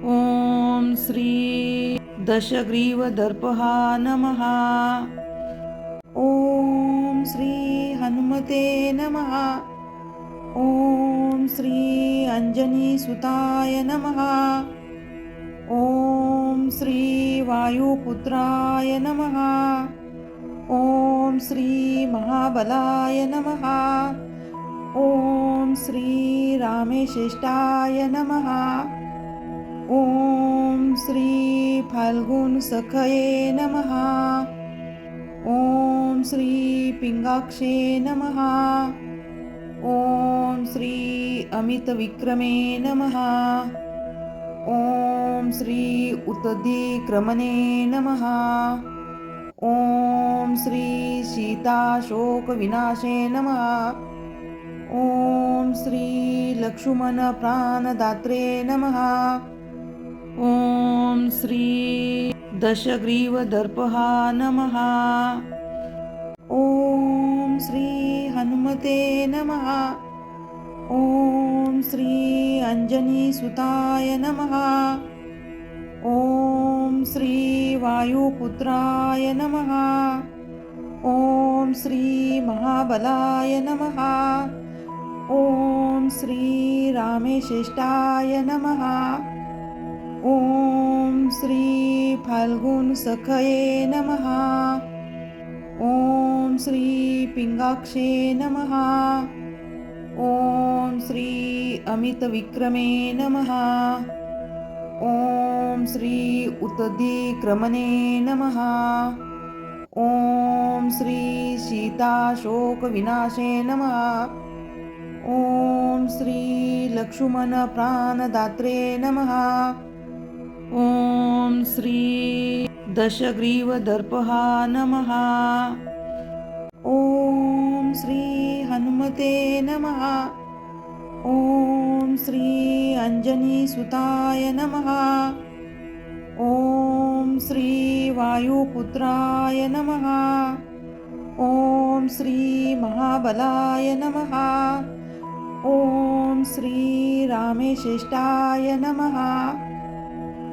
ॐ श्री दशग्रीवदर्पः नमः। ॐ श्री हनुमते नमः। ॐ श्री अंजनीसुताय नमः। ॐ श्री वायुपुत्राय नमः। ॐ श्री महाबलाय नमः। ॐ श्री रामेश्रेष्ठाय नमः। ॐ श्री फाल्गुनसखये नमः। ॐ श्री पिंगाक्षे नमः। ॐ श्री अमितविक्रमे नमः। ॐ श्री उत्तदिक्रमणे नमः। ॐ श्री सीताशोकविनाशे नमः। ॐ श्री लक्ष्मणप्राणदात्रे नमः। ॐ श्री दशग्रीवदर्पः नमः। ॐ श्री हनुमते नमः। ॐ श्री अंजनीसुताय नमः। ॐ श्री वायुपुत्राय नमः। ॐ श्री महाबलाय नमः। ॐ श्री रामेश्रेष्ठाय नमः। ॐ श्री फाल्गुनसखये नमः। ॐ श्री पिंगाक्षे नमः। ॐ श्री अमितविक्रमे नमः। ॐ श्री उत्तदिक्रमणे नमः। ॐ श्री सीताशोकविनाशे नमः। ॐ श्री लक्ष्मणप्राणदात्रे नमः। ॐ श्री दशग्रीवदर्पः नमः। ॐ श्री हनुमते नमः। ॐ श्री अंजनीसुताय नमः। ॐ श्री वायुपुत्राय नमः। ॐ श्री महाबलाय नमः। ॐ श्री रामेश्रेष्ठाय नमः।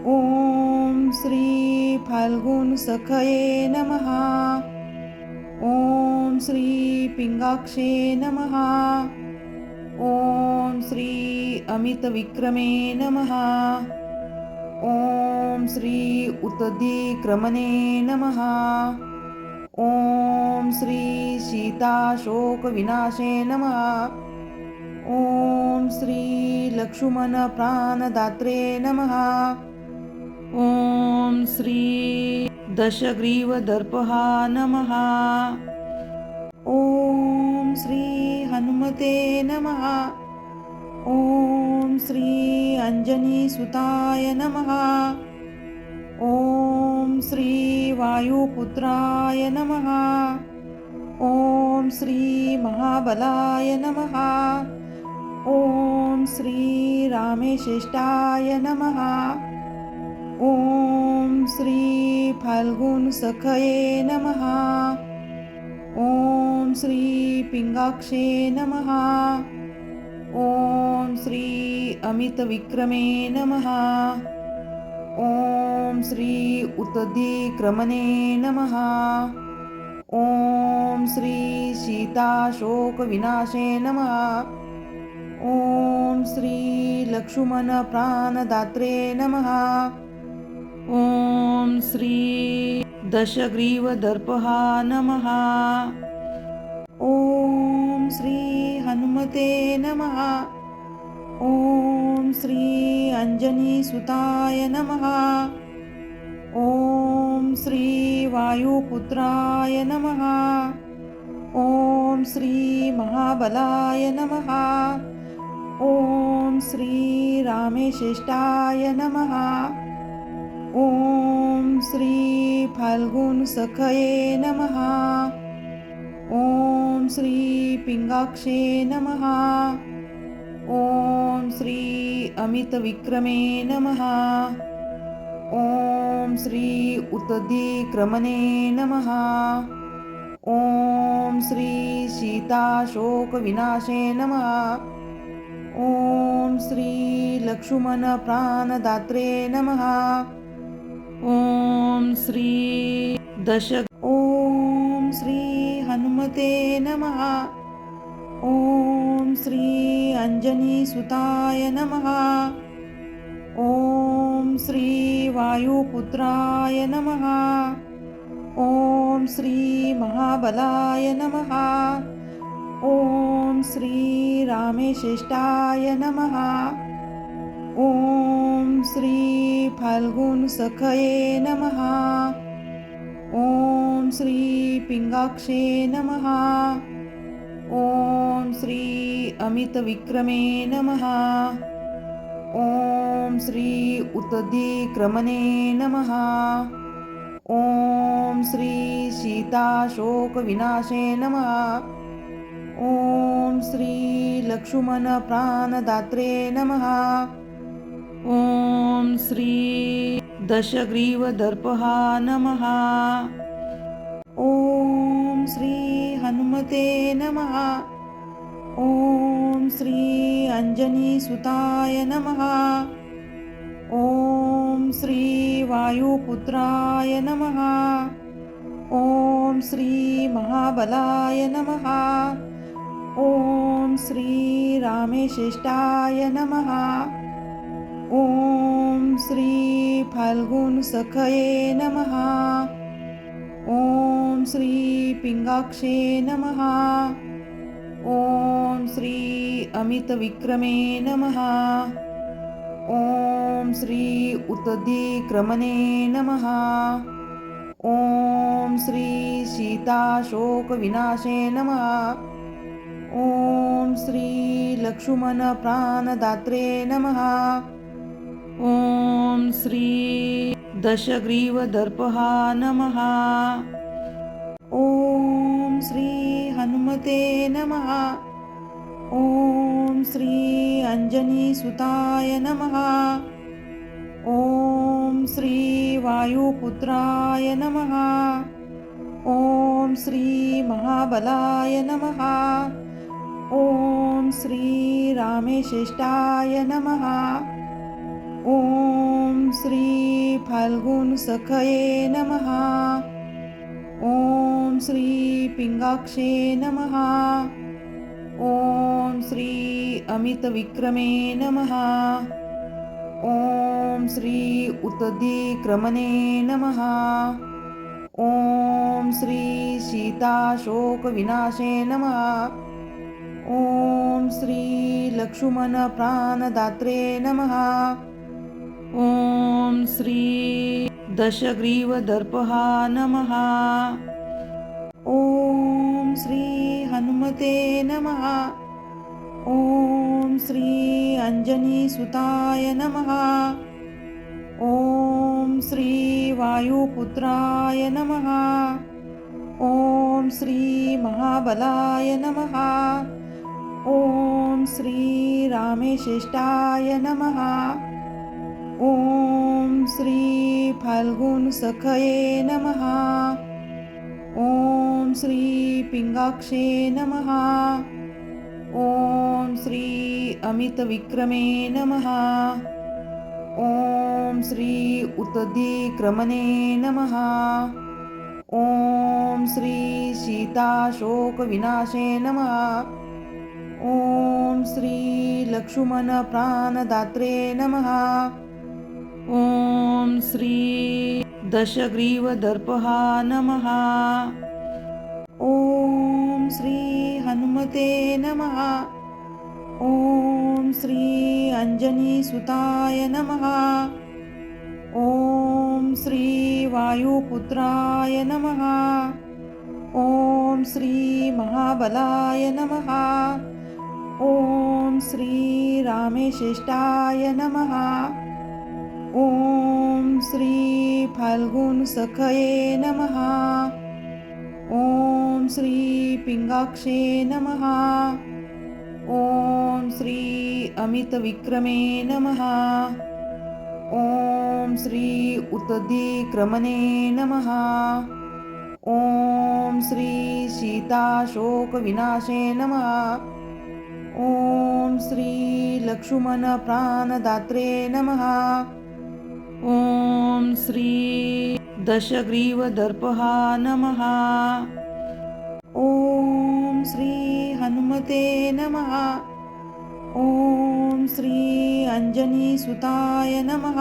ॐ श्री फाल्गुनसखये नमः। ॐ श्री पिंगाक्षे नमः। ॐ श्री अमितविक्रमे नमः। ॐ श्री उतदिक्रमणे नमः। ॐ श्री सीताशोकविनाशे नमः। ॐ श्री लक्ष्मणप्राणदात्रे नमः। ॐ श्री दशग्रीवदर्पहा नमः। ॐ श्री हनुमते नमः। ॐ श्री अंजनीसुताय नमः। ॐ श्री वायुपुत्राय नमः। ॐ श्री महाबलाय नमः। ॐ श्री रामेश्रेष्ठाय नमः। ॐ श्री फाल्गुनसखये नमः। ॐ श्री पिंगाक्षे नमः। ॐ श्री अमितविक्रमे नमः। ॐ श्री उतदिक्रमणे नमः। ॐ श्री सीताशोकविनाशे नमः। ॐ श्री लक्ष्मणप्राणदात्रे नमः। ॐ श्री दशग्रीवदर्पहा नमः। ॐ श्री हनुमते नमः। ॐ श्री अंजनीसुताय नमः। ॐ श्री वायुपुत्राय नमः। ॐ श्री महाबलाय नमः। ॐ श्री रामेश्रेष्ठाय नमः। ॐ श्री फाल्गुनसखये नमः। ॐ श्री पिंगाक्षे नमः। ॐ श्री अमितविक्रमे नमः। ॐ श्री उतदिक्रमणे नमः। ॐ श्री सीताशोकविनाशे नमः। ॐ श्री लक्ष्मणप्राणदात्रे नमः। ॐ श्री ॐ श्री हनुमते नमः। ॐ श्री अंजनीसुताय नमः। ॐ श्री वायुपुत्राय नमः। ॐ श्री महाबलाय नमः। ॐ श्री रामेश्रेष्ठाय नमः। ॐ श्री फाल्गुनसखये नमः। ॐ श्री पिंगाक्षे नमः। ॐ श्री अमितविक्रमे नमः। ॐ श्री उतदिक्रमणे नमः। ॐ श्री सीताशोकविनाशे नमः। ॐ श्री लक्ष्मणप्राणदात्रे नमः। ॐ श्री दशग्रीवदर्पहा नमः। ॐ श्री हनुमते नमः। ॐ श्री अंजनीसुताय नमः। ॐ श्री वायुपुत्राय नमः। ॐ श्री महाबलाय नमः। ॐ श्री रामेश्रेष्ठाय नमः। ॐ श्री फाल्गुनसखये नमः। ॐ श्री पिंगाक्षे नमः। ॐ श्री अमितविक्रमे नमः। ॐ श्री उतदिक्रमणे नमः। ॐ श्री सीताशोकविनाशे नमः। ॐ श्री लक्ष्मणप्राणदात्रे नमः। ॐ श्री दशग्रीवदर्पहा नमः। ॐ श्री हनुमते नमः। ॐ श्री अंजनीसुताय नमः। ॐ श्री वायुपुत्राय नमः। ॐ श्री महाबलाय नमः। ॐ श्री रामेश्रेष्ठाय नमः। ॐ श्री फाल्गुनसखये नमः। ॐ श्री पिंगाक्षे नमः। ॐ श्री अमितविक्रमे नमः। ॐ श्री उत्तरीक्रमणे नमः। ॐ श्री सीताशोकविनाशे नमः। ॐ श्री लक्ष्मणप्राणदात्रे नमः। ॐ श्री दशग्रीवदर्पहा नमः। ॐ श्री हनुमते नमः। ॐ श्री अंजनीसुताय नमः। ॐ श्री वायुपुत्राय नमः। ॐ श्री महाबलाय नमः। ॐ श्री रामेश्रेष्ठाय नमः। ॐ श्री फाल्गुनसखये नमः। ॐ श्री पिंगाक्षे नमः। ॐ श्री अमितविक्रमे नमः। ॐ श्री उत्तरीक्रमणे नमः। ॐ श्री सीताशोकविनाशे नमः। ॐ श्री लक्ष्मणप्राणदात्रे नमः। ॐ श्री दशग्रीवदर्पहा नमः। ॐ श्री हनुमते नमः। ॐ श्री अंजनीसुताय नमः। ॐ श्री वायुपुत्राय नमः। ॐ श्री महाबलाय नमः। ॐ श्री रामेश्रेष्ठाय नमः। ॐ श्री फाल्गुनसखये नमः। ॐ श्री पिंगाक्षे नमः। ॐ श्री अमितविक्रमे नमः। ॐ श्री उत्तरीक्रमणे नमः। ॐ श्री सीताशोकविनाशे नमः। ॐ श्री लक्ष्मणप्राणदात्रे नमः। ॐ श्री दशग्रीवदर्पहा नमः। ॐ श्री हनुमते नमः। ॐ श्री अंजनीसुताय नमः।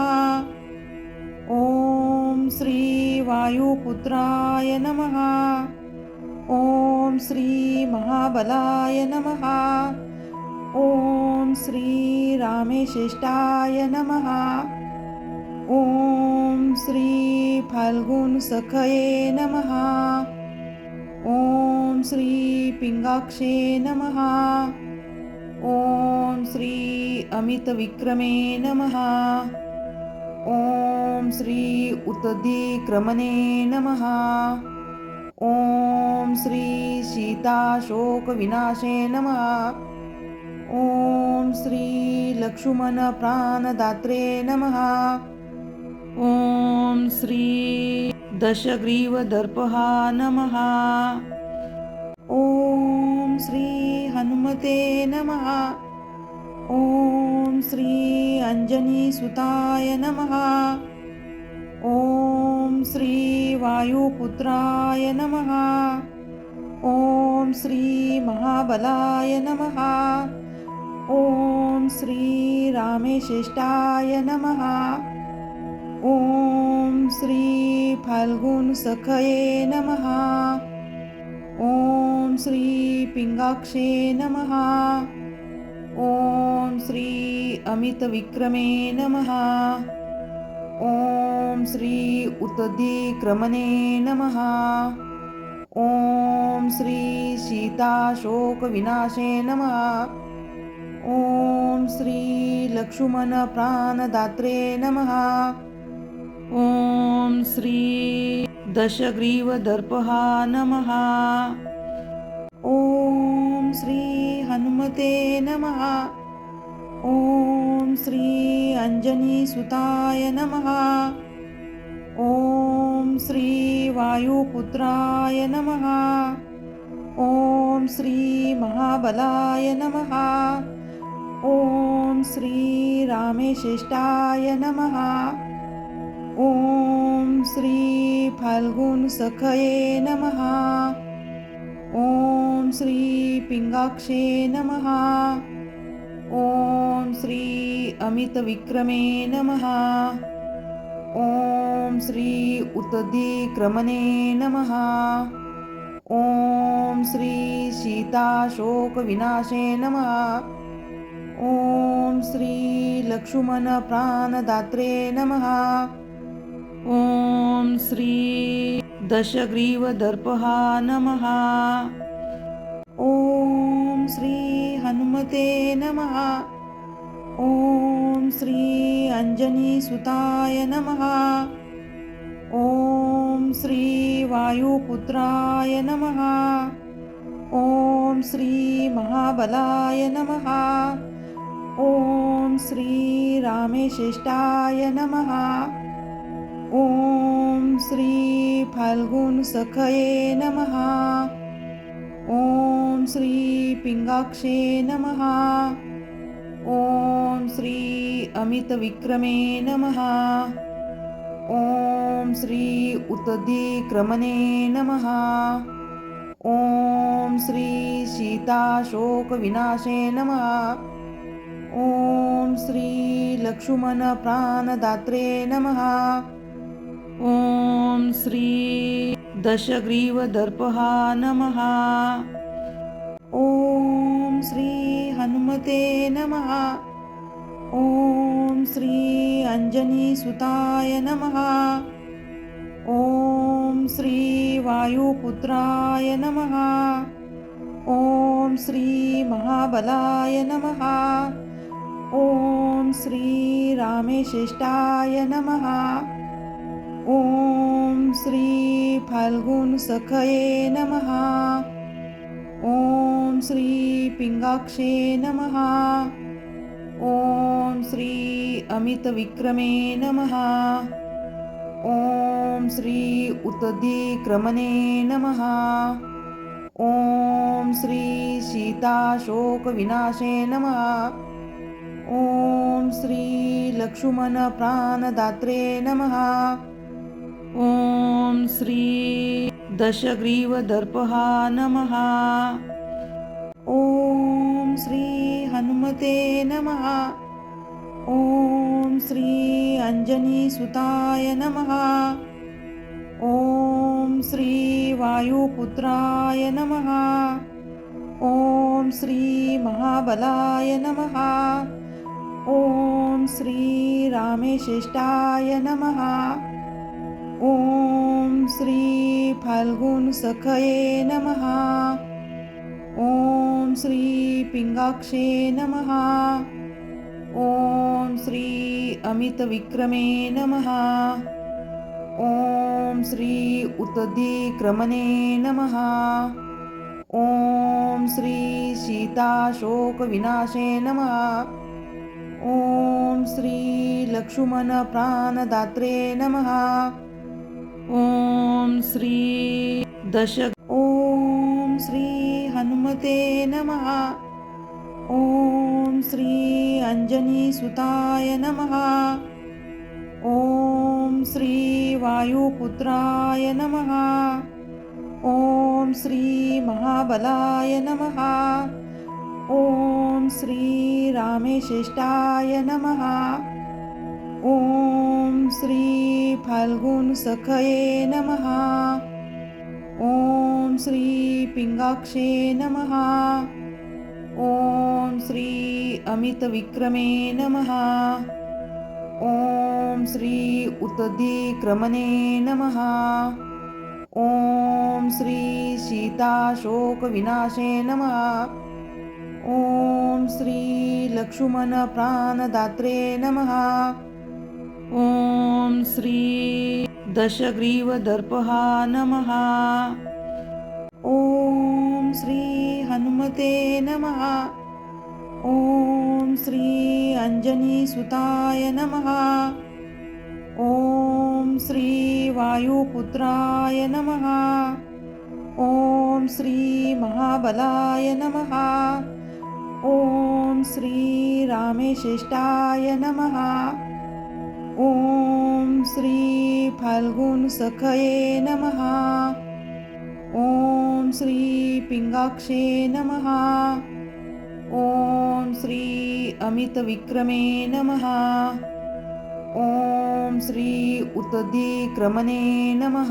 ॐ श्री वायुपुत्राय नमः। ॐ श्री महाबलाय नमः। ॐ श्री रामेश्रेष्ठाय नमः। ॐ श्री फाल्गुनसखये नमः। ॐ श्री पिंगाक्षे नमः। ॐ श्री अमितविक्रमे नमः। ॐ श्री उत्तरीक्रमणे नमः। ॐ श्री सीताशोकविनाशे नमः। ॐ श्री लक्ष्मणप्राणदात्रे नमः। ॐ श्री दशग्रीवदर्पहा नमः। ॐ श्री हनुमते नमः। ॐ श्री अंजनीसुताय नमः। ॐ श्री वायुपुत्राय नमः। ॐ श्री महाबलाय नमः। ॐ श्री रामेश्रेष्ठाय नमः। ॐ श्री फाल्गुनसखये नमः। ॐ श्री पिंगाक्षे नमः। ॐ श्री अमितविक्रमे नमः। ॐ श्री उत्तरीक्रमणे नमः। ॐ श्री सीताशोकविनाशे नमः। ॐ श्री लक्ष्मणप्राणदात्रे नमः। ॐ श्री दशग्रीवदर्पहा नमः। ॐ श्री हनुमते नमः। ॐ श्री अंजनीसुताय नमः। ॐ श्री वायुपुत्राय नमः। ॐ श्री महाबलाय नमः। ॐ श्री रामेश्रेष्ठाय नमः। ॐ श्री फाल्गुनसखये नमः। ॐ श्री पिंगाक्षे नमः। ॐ श्री अमितविक्रमे नमः। ॐ श्री उत्तधिक्रमणे नमः। ॐ श्री सीताशोकविनाशे नमः। ॐ श्री लक्ष्मणप्राणदात्रे नमः। ॐ श्री दशग्रीवदर्पः नमः। ॐ श्री हनुमते नमः। ॐ श्री अंजनीसुताय नमः। ॐ श्री वायुपुत्राय नमः। ॐ श्री महाबलाय नमः। ॐ श्री रामेश्रेष्ठाय नमः। ॐ श्री फाल्गुनसखये नमः। ॐ श्री पिंगाक्षे नमः। ॐ श्री अमितविक्रमे नमः। ॐ श्री उत्तधिक्रमणे नमः। ॐ श्री सीताशोकविनाशे नमः। ॐ श्री लक्ष्मणप्राणदात्रे नमः। ॐ श्री दशग्रीवदर्पः नमः। ॐ श्री हनुमते नमः। ॐ श्री अंजनीसुताय नमः। ॐ श्री वायुपुत्राय नमः। ॐ श्री महाबलाय नमः। ॐ श्री रामेश्रेष्ठाय नमः। ॐ श्री फाल्गुनसखये नमः। ॐ श्री पिंगाक्षे नमः। ॐ श्री अमितविक्रमे नमः। ॐ श्री उत्तधिक्रमणे नमः। ॐ श्री सीताशोकविनाशे नमः। ॐ श्री लक्ष्मणप्राणदात्रे नमः। ॐ श्री दशग्रीवदर्पः नमः। ॐ श्री हनुमते नमः। ॐ श्री अंजनीसुताय नमः। ॐ श्री वायुपुत्राय नमः। ॐ श्री महाबलाय नमः। ॐ श्री रामेश्रेष्ठाय नमः। ॐ श्री फाल्गुनसखये नमः। ॐ श्री पिंगाक्षे नमः। ॐ श्री अमितविक्रमे नमः। ॐ श्री उत्तधिक्रमणे नमः। ॐ श्री सीताशोकविनाशे नमः। ॐ श्री लक्ष्मणप्राणदात्रे नमः। ॐ श्री ॐ श्री हनुमते नमः। ॐ श्री अंजनीसुताय नमः। ॐ श्री वायुपुत्राय नमः। ॐ श्री महाबलाय नमः। ॐ श्री रामेश्रेष्ठाय नमः। ॐ श्री फाल्गुनसखये नमः। ॐ श्री पिंगाक्षे नमः। ॐ श्री अमितविक्रमे नमः। ॐ श्री उत्तधिक्रमणे नमः। ॐ श्री सीताशोकविनाशे नमः। ॐ श्री लक्ष्मणप्राणदात्रे नमः। ॐ श्री दशग्रीवदर्पः नमः। ॐ श्री हनुमते नमः। ॐ श्री अंजनीसुताय नमः। ॐ श्री वायुपुत्राय नमः। ॐ श्री महाबलाय नमः। ॐ श्री रामेश्रेष्ठाय नमः। ॐ श्री फाल्गुनसखये नमः। ॐ श्री पिङ्गाक्षे नमः। ॐ श्री अमितविक्रमे नमः। ॐ श्री उत्तधिक्रमणे नमः।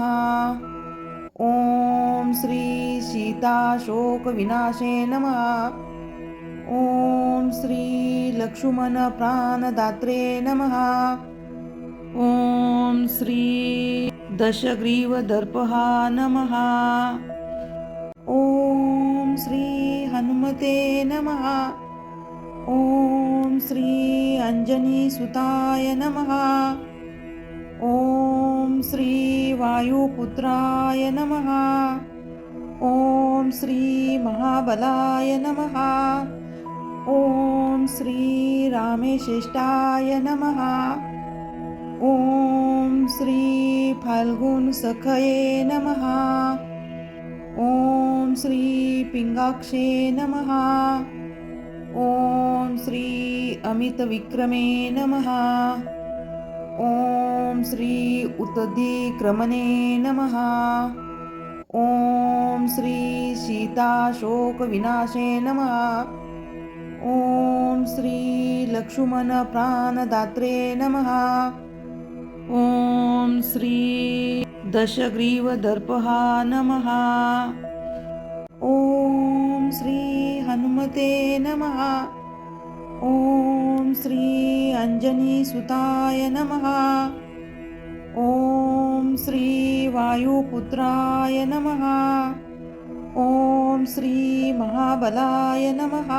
ॐ श्री सीताशोकविनाशे नमः। ॐ श्री लक्ष्मणप्राणदात्रे नमः। ॐ श्री दशग्रीवदर्पः नमः। ॐ श्री हनुमते नमः। ॐ श्री अंजनीसुताय नमः। ॐ श्री वायुपुत्राय नमः। ॐ श्री महाबलाय नमः। ॐ श्री रामेश्रेष्ठाय नमः। ॐ श्री फाल्गुनसखये नमः। ॐ श्री पिङ्गाक्षे नमः। ॐ श्री अमितविक्रमे नमः। ॐ श्री उत्तधिक्रमणे नमः। ॐ श्री सीताशोकविनाशे नमः। ॐ श्री लक्ष्मणप्राणदात्रे नमः। ॐ श्री दशग्रीवदर्पः नमः। ॐ श्री हनुमते नमः। ॐ श्री अंजनीसुताय नमः। ॐ श्री वायुपुत्राय नमः। ॐ श्री महाबलाय नमः।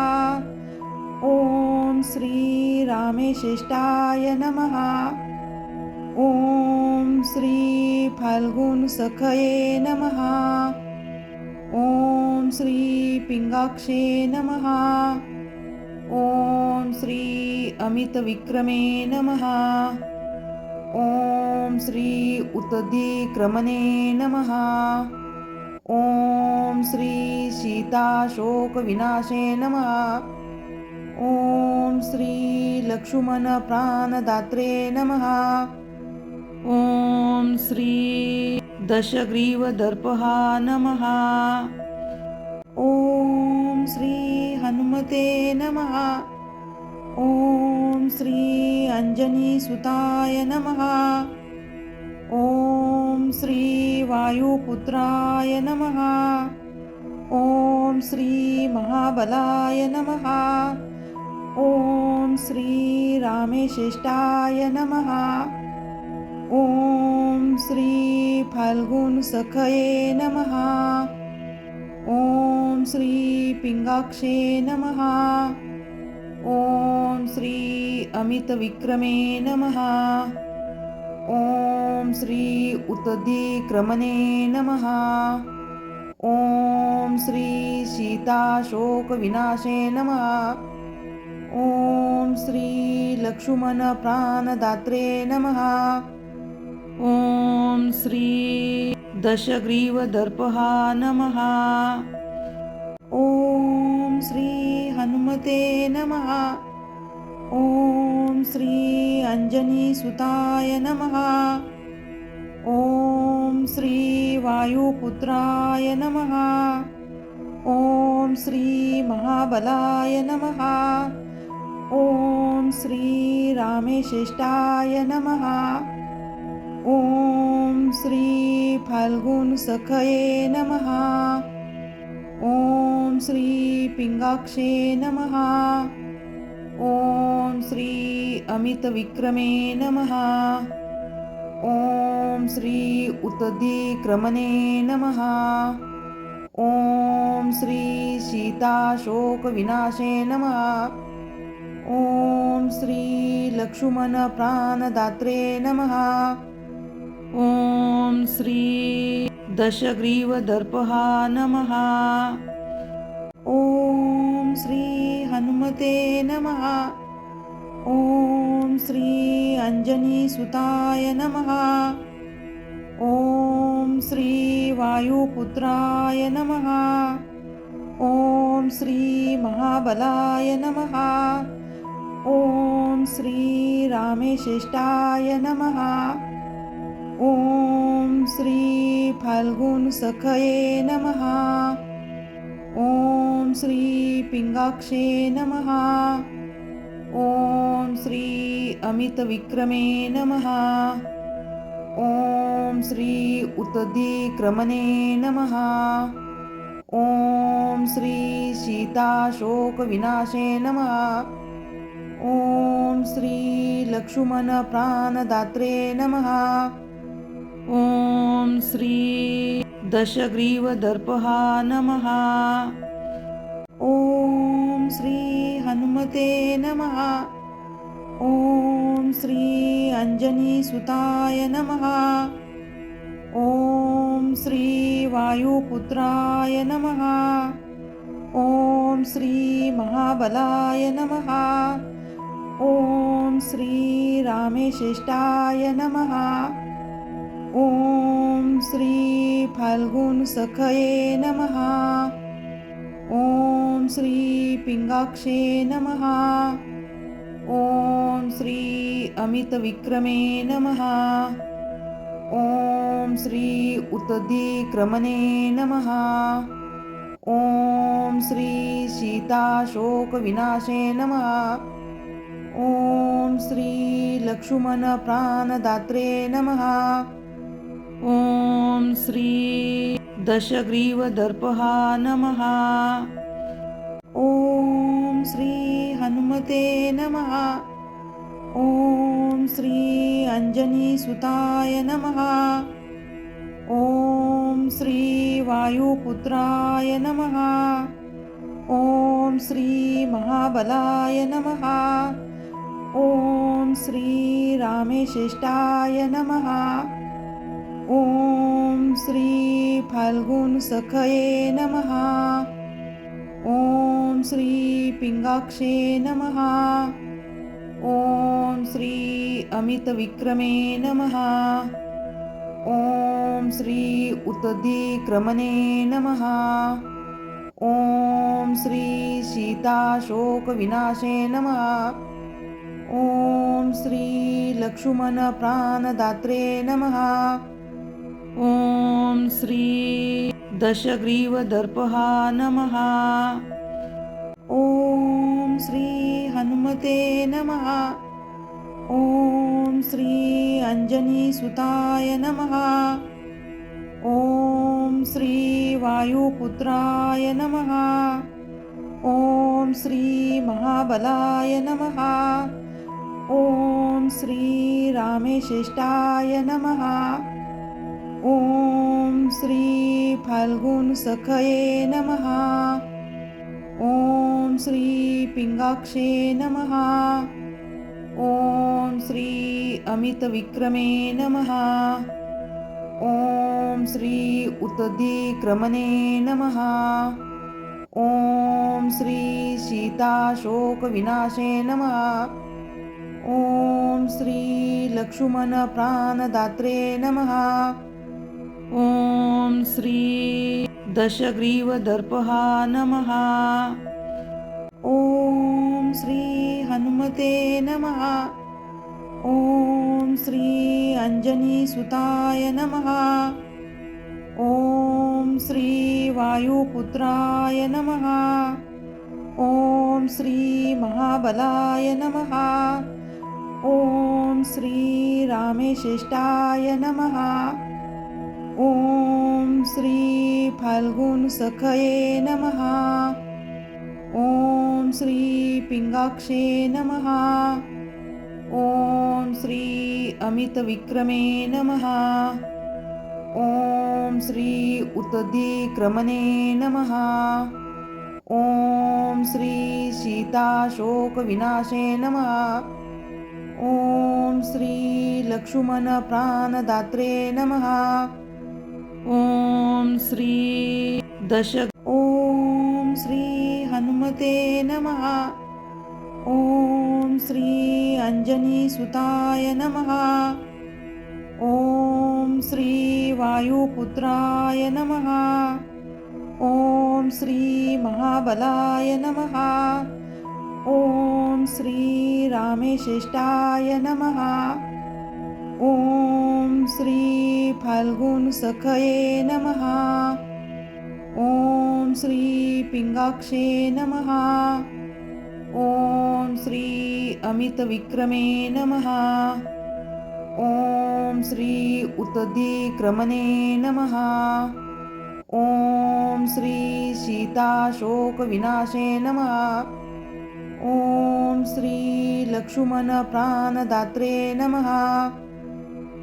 ॐ श्री रामेश्रेष्ठाय नमः। ॐ श्री फाल्गुनसखये नमः। ॐ श्री पिङ्गाक्षे नमः। ॐ श्री अमितविक्रमे नमः। ॐ श्री उत्तधिक्रमणे नमः। ॐ श्री सीताशोकविनाशे नमः। ॐ श्री लक्ष्मणप्राणदात्रे नमः। ॐ श्री दशग्रीवदर्पः नमः। ॐ श्री हनुमते नमः। ॐ श्री अंजनीसुताय नमः। ॐ श्री वायुपुत्राय नमः। ॐ श्री महाबलाय नमः। ॐ श्री रामेश्रेष्ठाय नमः। ॐ श्री फाल्गुनसखये नमः। ॐ श्री पिङ्गाक्षे नमः। ॐ श्री अमितविक्रमे नमः। ॐ श्री उत्तधिक्रमणे नमः। ॐ श्री सीताशोकविनाशे नमः। ॐ श्री लक्ष्मणप्राणदात्रे नमः। ॐ श्री दशग्रीवदर्पः नमः। ॐ श्री हनुमते नमः। ॐ श्री अंजनीसुताय नमः। ॐ श्री वायुपुत्राय नमः। ॐ श्री महाबलाय नमः। ॐ श्री रामेश्रेष्ठाय नमः। ॐ श्री फाल्गुनसखये नमः। ॐ श्री पिङ्गाक्षे नमः। ॐ श्री अमितविक्रमे नमः। ॐ श्री उत्तधिक्रमणे नमः। ॐ श्री सीताशोकविनाशे नमः। ॐ श्री लक्ष्मणप्राणदात्रे नमः। ॐ श्री दशग्रीवदर्पः नमः। ॐ श्री हनुमते नमः। ॐ श्री अंजनीसुताय नमः। ॐ श्री वायुपुत्राय नमः। ॐ श्री महाबलाय नमः। ॐ श्री रामेश्रेष्ठाय नमः। ओम श्री फाल्गुन सखये नमः। ओम श्री पिंगाक्षे नमः। ओम श्री अमित विक्रमे नमः। ओम श्री उत्तदिक्रमणे नमः। ओम श्री सीताशोक विनाशे नमः। ओम श्री लक्ष्मण प्राणदात्रे नमः। ओम श्री दशग्रीवदर्पहा नमः। ओम श्री हनुमते नमः। ओम श्री अंजनीसुताय नमः। ओम श्री वायुपुत्राय नमः। ओम श्री महाबलाय नमः। ओम श्री रामेश्रेष्ठाय नमः। ओम श्री फाल्गुन सखये नमः। ओम श्री पिंगाक्षे नमः। ओम श्री अमित विक्रमे नमः। ओम श्री उत्तदिक्रमणे नमः। ओम श्री सीताशोक विनाशे नमः। ओम श्री लक्ष्मण प्राणदात्रे नमः। ओम श्री दशग्रीवदर्पहा नमः। ओम श्री हनुमते नमः। ओम श्री अंजनीसुताय नमः। ओम श्री वायुपुत्राय नमः। ओम श्री महाबलाय नमः। ओम श्री रामेश्रेष्ठाय नमः। ओम श्री फाल्गुन सखये नमः। ओम श्री पिंगाक्षे नमः। ओम श्री अमित विक्रमे नमः। ओम श्री उत्तदिक्रमणे नमः। ओम श्री सीताशोक विनाशे नमः। ओम श्री लक्ष्मण प्राणदात्रे नमः। ओम श्री दशग्रीवदर्पहा नमः। ओम श्री हनुमते नमः। ओम श्री अंजनीसुताय नमः। ओम श्री वायुपुत्राय नमः। ओम श्री महाबलाय नमः। ओम श्री रामेश्रेष्ठाय नमः। ओम श्री फाल्गुन सखये नमः। ओम श्री पिंगाक्षे नमः। ओम श्री अमित विक्रमे नमः। ओम श्री उत्तदिक्रमणे नमः। ओम श्री सीताशोक विनाशे नमः। ओम श्री लक्ष्मण प्राणदात्रे नमः। ओम श्री दशग्रीवदर्पहा नमः। ओम श्री हनुमते नमः। ओम श्री अंजनीसुताय नमः। ओम श्री वायुपुत्राय नमः। ओम श्री महाबलाय नमः। ओम श्री रामेश्रेष्ठाय नमः। ओम श्री फाल्गुन सखये नमः। ओम श्री पिंगाक्षे नमः। ओम श्री अमित विक्रमे नमः। ओम श्री उत्तदिक्रमणे नमः। ओम श्री सीताशोक विनाशे नमः। ओम श्री लक्ष्मण प्राणदात्रे नमः। ओम श्री ओम श्री हनुमते नमः। ओम श्री अंजनीसुताय नमः। ओम श्री वायुपुत्राय नमः। ओम श्री महाबलाय नमः। ओम श्री रामेश्रेष्ठाय नमः। ॐ श्री फाल्गुन सखये नमः। ॐ श्री पिंगाक्षे नमः। ॐ श्री अमितविक्रमे नमः। ॐ श्री उत्तधिक्रमणे नमः। ॐ श्री सीताशोकविनाशे नमः। ॐ श्री लक्ष्मणप्राणदात्रे नमः।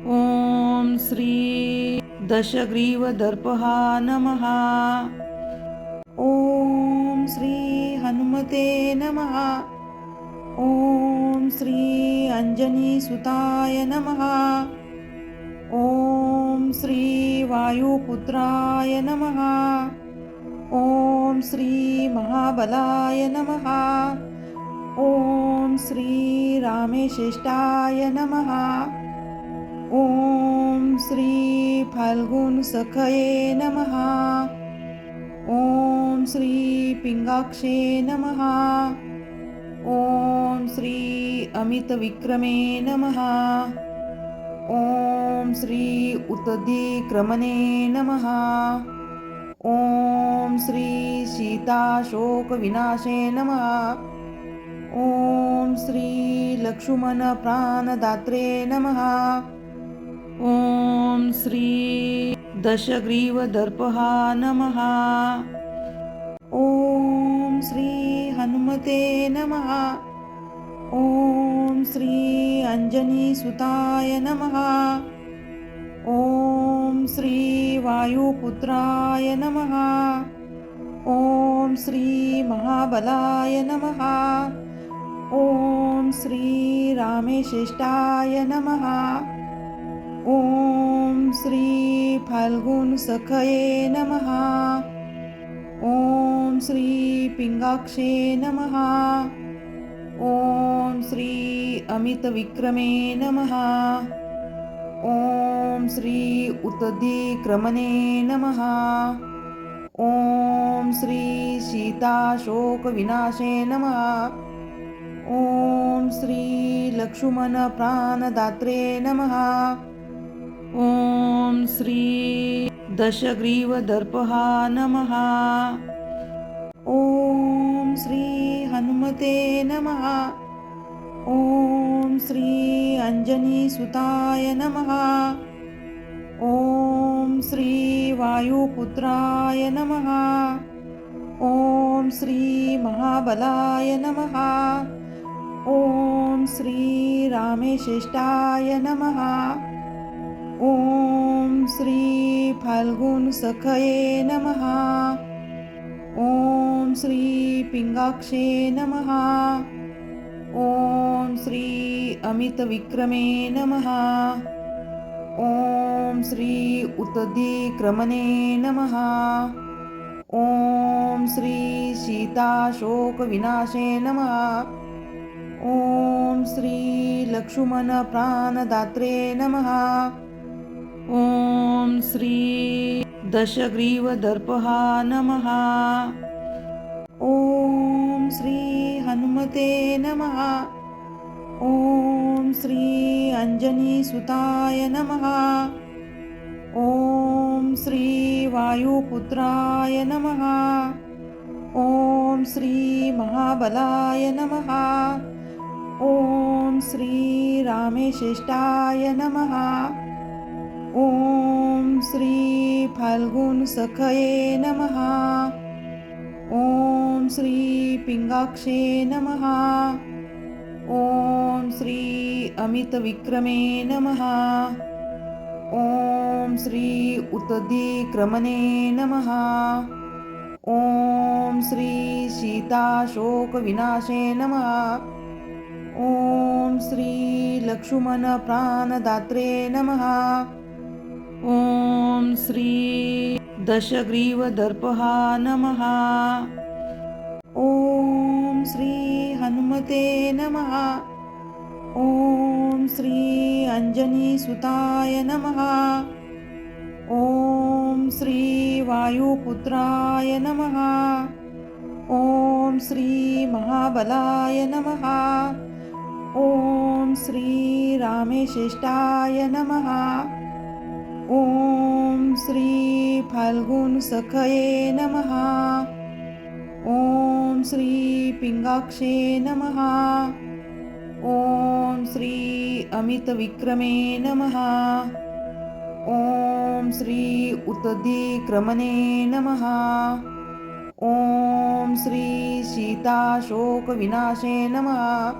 ॐ श्री दशग्रीवदर्पः नमः। ॐ श्री हनुमते नमः। ॐ श्री अंजनीसुताय नमः। ॐ श्री वायुपुत्राय नमः। ॐ श्री महाबलाय नमः। ॐ श्री रामेश्रेष्ठाय नमः। ॐ श्री फाल्गुन सखये नमः। ॐ श्री पिंगाक्षे नमः। ॐ श्री अमितविक्रमे नमः। ॐ श्री उत्तधिक्रमणे नमः। ॐ श्री सीताशोकविनाशे नमः। ॐ श्री लक्ष्मणप्राणदात्रे नमः। ॐ श्री दशग्रीवदर्पः नमः। ॐ श्री हनुमते नमः। ॐ श्री अंजनीसुताय नमः। ॐ श्री वायुपुत्राय नमः। ॐ श्री महाबलाय नमः। ॐ श्री रामेश्रेष्ठाय नमः। ॐ श्री फाल्गुन सखये नमः। ॐ श्री पिंगाक्षे नमः। ॐ श्री अमितविक्रमे नमः। ॐ श्री उत्तधिक्रमणे नमः। ॐ श्री सीताशोकविनाशे नमः। ॐ श्री लक्ष्मणप्राणदात्रे नमः। ॐ श्री दशग्रीवदर्पः नमः। ॐ श्री हनुमते नमः। ॐ श्री अंजनीसुताय नमः। ॐ श्री वायुपुत्राय नमः। ॐ श्री महाबलाय नमः। ॐ श्री रामेश्रेष्ठाय नमः। ॐ श्री फाल्गुन सखये नमः। ॐ श्री पिंगाक्षे नमः। ॐ श्री अमितविक्रमे नमः। ॐ श्री उत्तधिक्रमणे नमः। ॐ श्री सीताशोकविनाशे नमः। ॐ श्री लक्ष्मणप्राणदात्रे नमः। ॐ श्री दशग्रीवदर्पः नमः। ॐ श्री हनुमते नमः। ॐ श्री अंजनीसुताय नमः। ॐ श्री वायुपुत्राय नमः। ॐ श्री महाबलाय नमः। ॐ श्री रामेश्रेष्ठाय नमः। ॐ श्री फाल्गुन सखये नमः। ॐ श्री पिंगाक्षे नमः। ॐ श्री अमितविक्रमे नमः। ॐ श्री उत्तधिक्रमणे नमः। ॐ श्री सीताशोकविनाशे नमः। ॐ श्री लक्ष्मणप्राणदात्रे नमः। ॐ श्री दशग्रीवदर्पः नमः। ॐ श्री हनुमते नमः। ॐ श्री अंजनीसुताय नमः। ॐ श्री वायुपुत्राय नमः। ॐ श्री महाबलाय नमः। ॐ श्री रामेशेष्टाय नमः। ॐ श्री फाल्गुनसखये नमः। ॐ श्री पिंगाक्षे नमः। ॐ श्री अमितविक्रमे नमः। ॐ श्री उत्तदिक्रमणे नमः। ॐ श्री सीताशोकविनाशे नमः।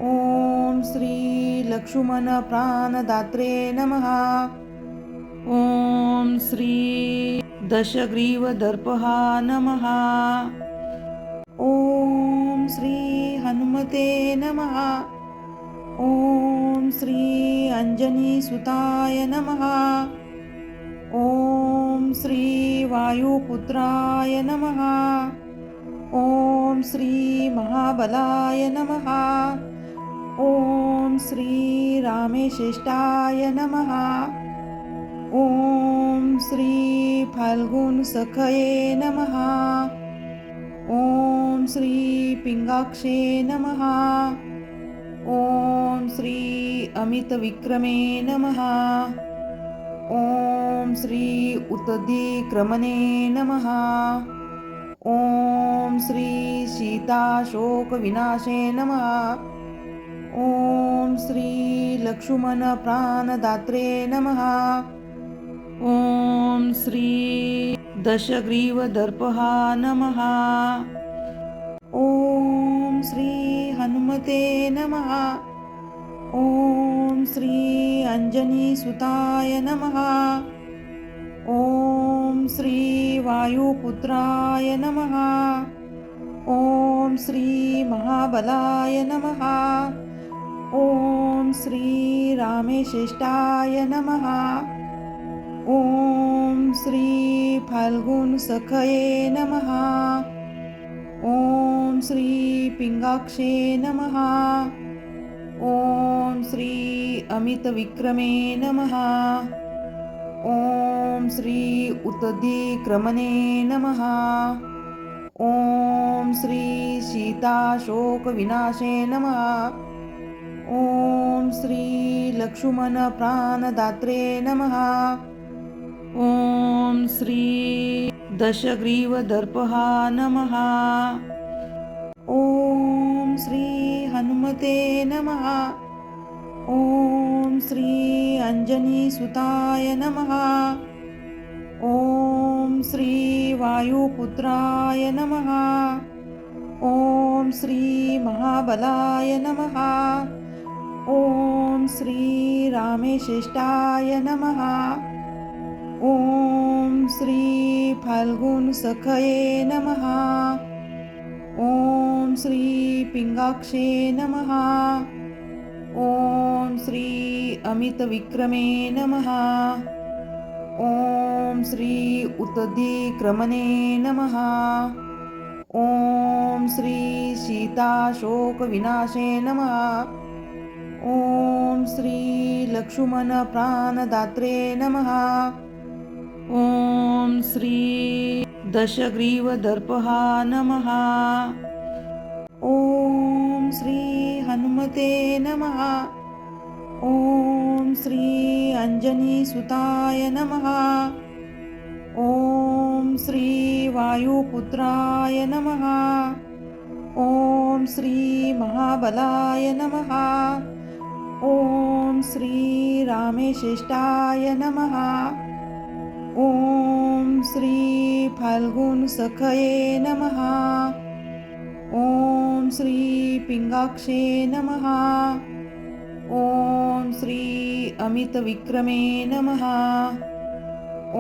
ॐ श्री लक्ष्मणप्राणदात्रे नमः। ॐ श्री दशग्रीवदर्पः नमः। ॐ श्री हनुमते नमः। ॐ श्री अंजनीसुताय नमः। ॐ श्री वायुपुत्राय नमः। ॐ श्री महाबलाय नमः। ॐ श्री रामेशेष्टाय नमः। ॐ श्री फाल्गुनसखये नमः। ॐ श्री पिंगाक्षे नमः। ॐ श्री अमितविक्रमे नमः। ॐ श्री उत्तदिक्रमणे नमः। ॐ श्री सीताशोकविनाशे नमः। ॐ श्री लक्ष्मणप्राणदात्रे नमः। ॐ श्री दशग्रीवदर्पः नमः। ॐ श्री हनुमते नमः। ॐ श्री अंजनीसुताय नमः। ॐ श्री वायुपुत्राय नमः। ॐ श्री महाबलाय नमः। ॐ श्री रामेशेष्टाय नमः। ॐ श्री फाल्गुनसखये नमः। ॐ श्री पिंगाक्षे नमः। ॐ श्री अमितविक्रमे नमः। ॐ श्री उत्तदिक्रमणे नमः। ॐ श्री सीताशोकविनाशे नमः। ॐ श्री लक्ष्मणप्राणदात्रे नमः। ॐ श्री दशग्रीवदर्पः नमः। ॐ श्री हनुमते नमः। ॐ श्री अंजनीसुताय नमः। ॐ श्री वायुपुत्राय नमः। ॐ श्री महाबलाय नमः। ॐ श्री रामेशेष्टाय नमः। ॐ श्री फाल्गुनसखये नमः। ॐ श्री पिंगाक्षे नमः। ॐ श्री अमितविक्रमे नमः। ॐ श्री उत्तदिक्रमणे नमः। ॐ श्री सीताशोकविनाशे नमः। ॐ श्री लक्ष्मणप्राणदात्रे नमः। ॐ श्री दशग्रीवदर्पः नमः। ॐ श्री हनुमते नमः। ॐ श्री अंजनीसुताय नमः। ॐ श्री वायुपुत्राय नमः। ॐ श्री महाबलाय नमः। ॐ श्री रामेशेष्टाय नमः। ॐ श्री फाल्गुनसखये नमः। ॐ श्री पिंगाक्षे नमः। ॐ श्री अमितविक्रमे नमः।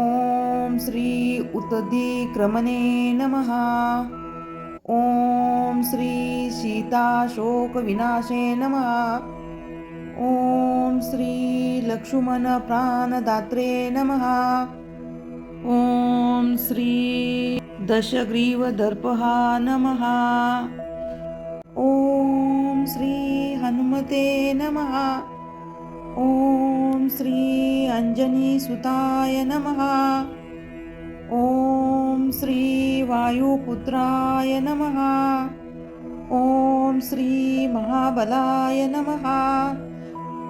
ॐ श्री उत्तदिक्रमणे नमः। ॐ श्री सीताशोकविनाशे नमः। ॐ श्री लक्ष्मणप्राणदात्रे नमः। ॐ श्री दशग्रीवदर्पः नमः। ॐ श्री हनुमते नमः। ॐ श्री अंजनीसुताय नमः। ॐ श्री वायुपुत्राय नमः। ॐ श्री महाबलाय नमः।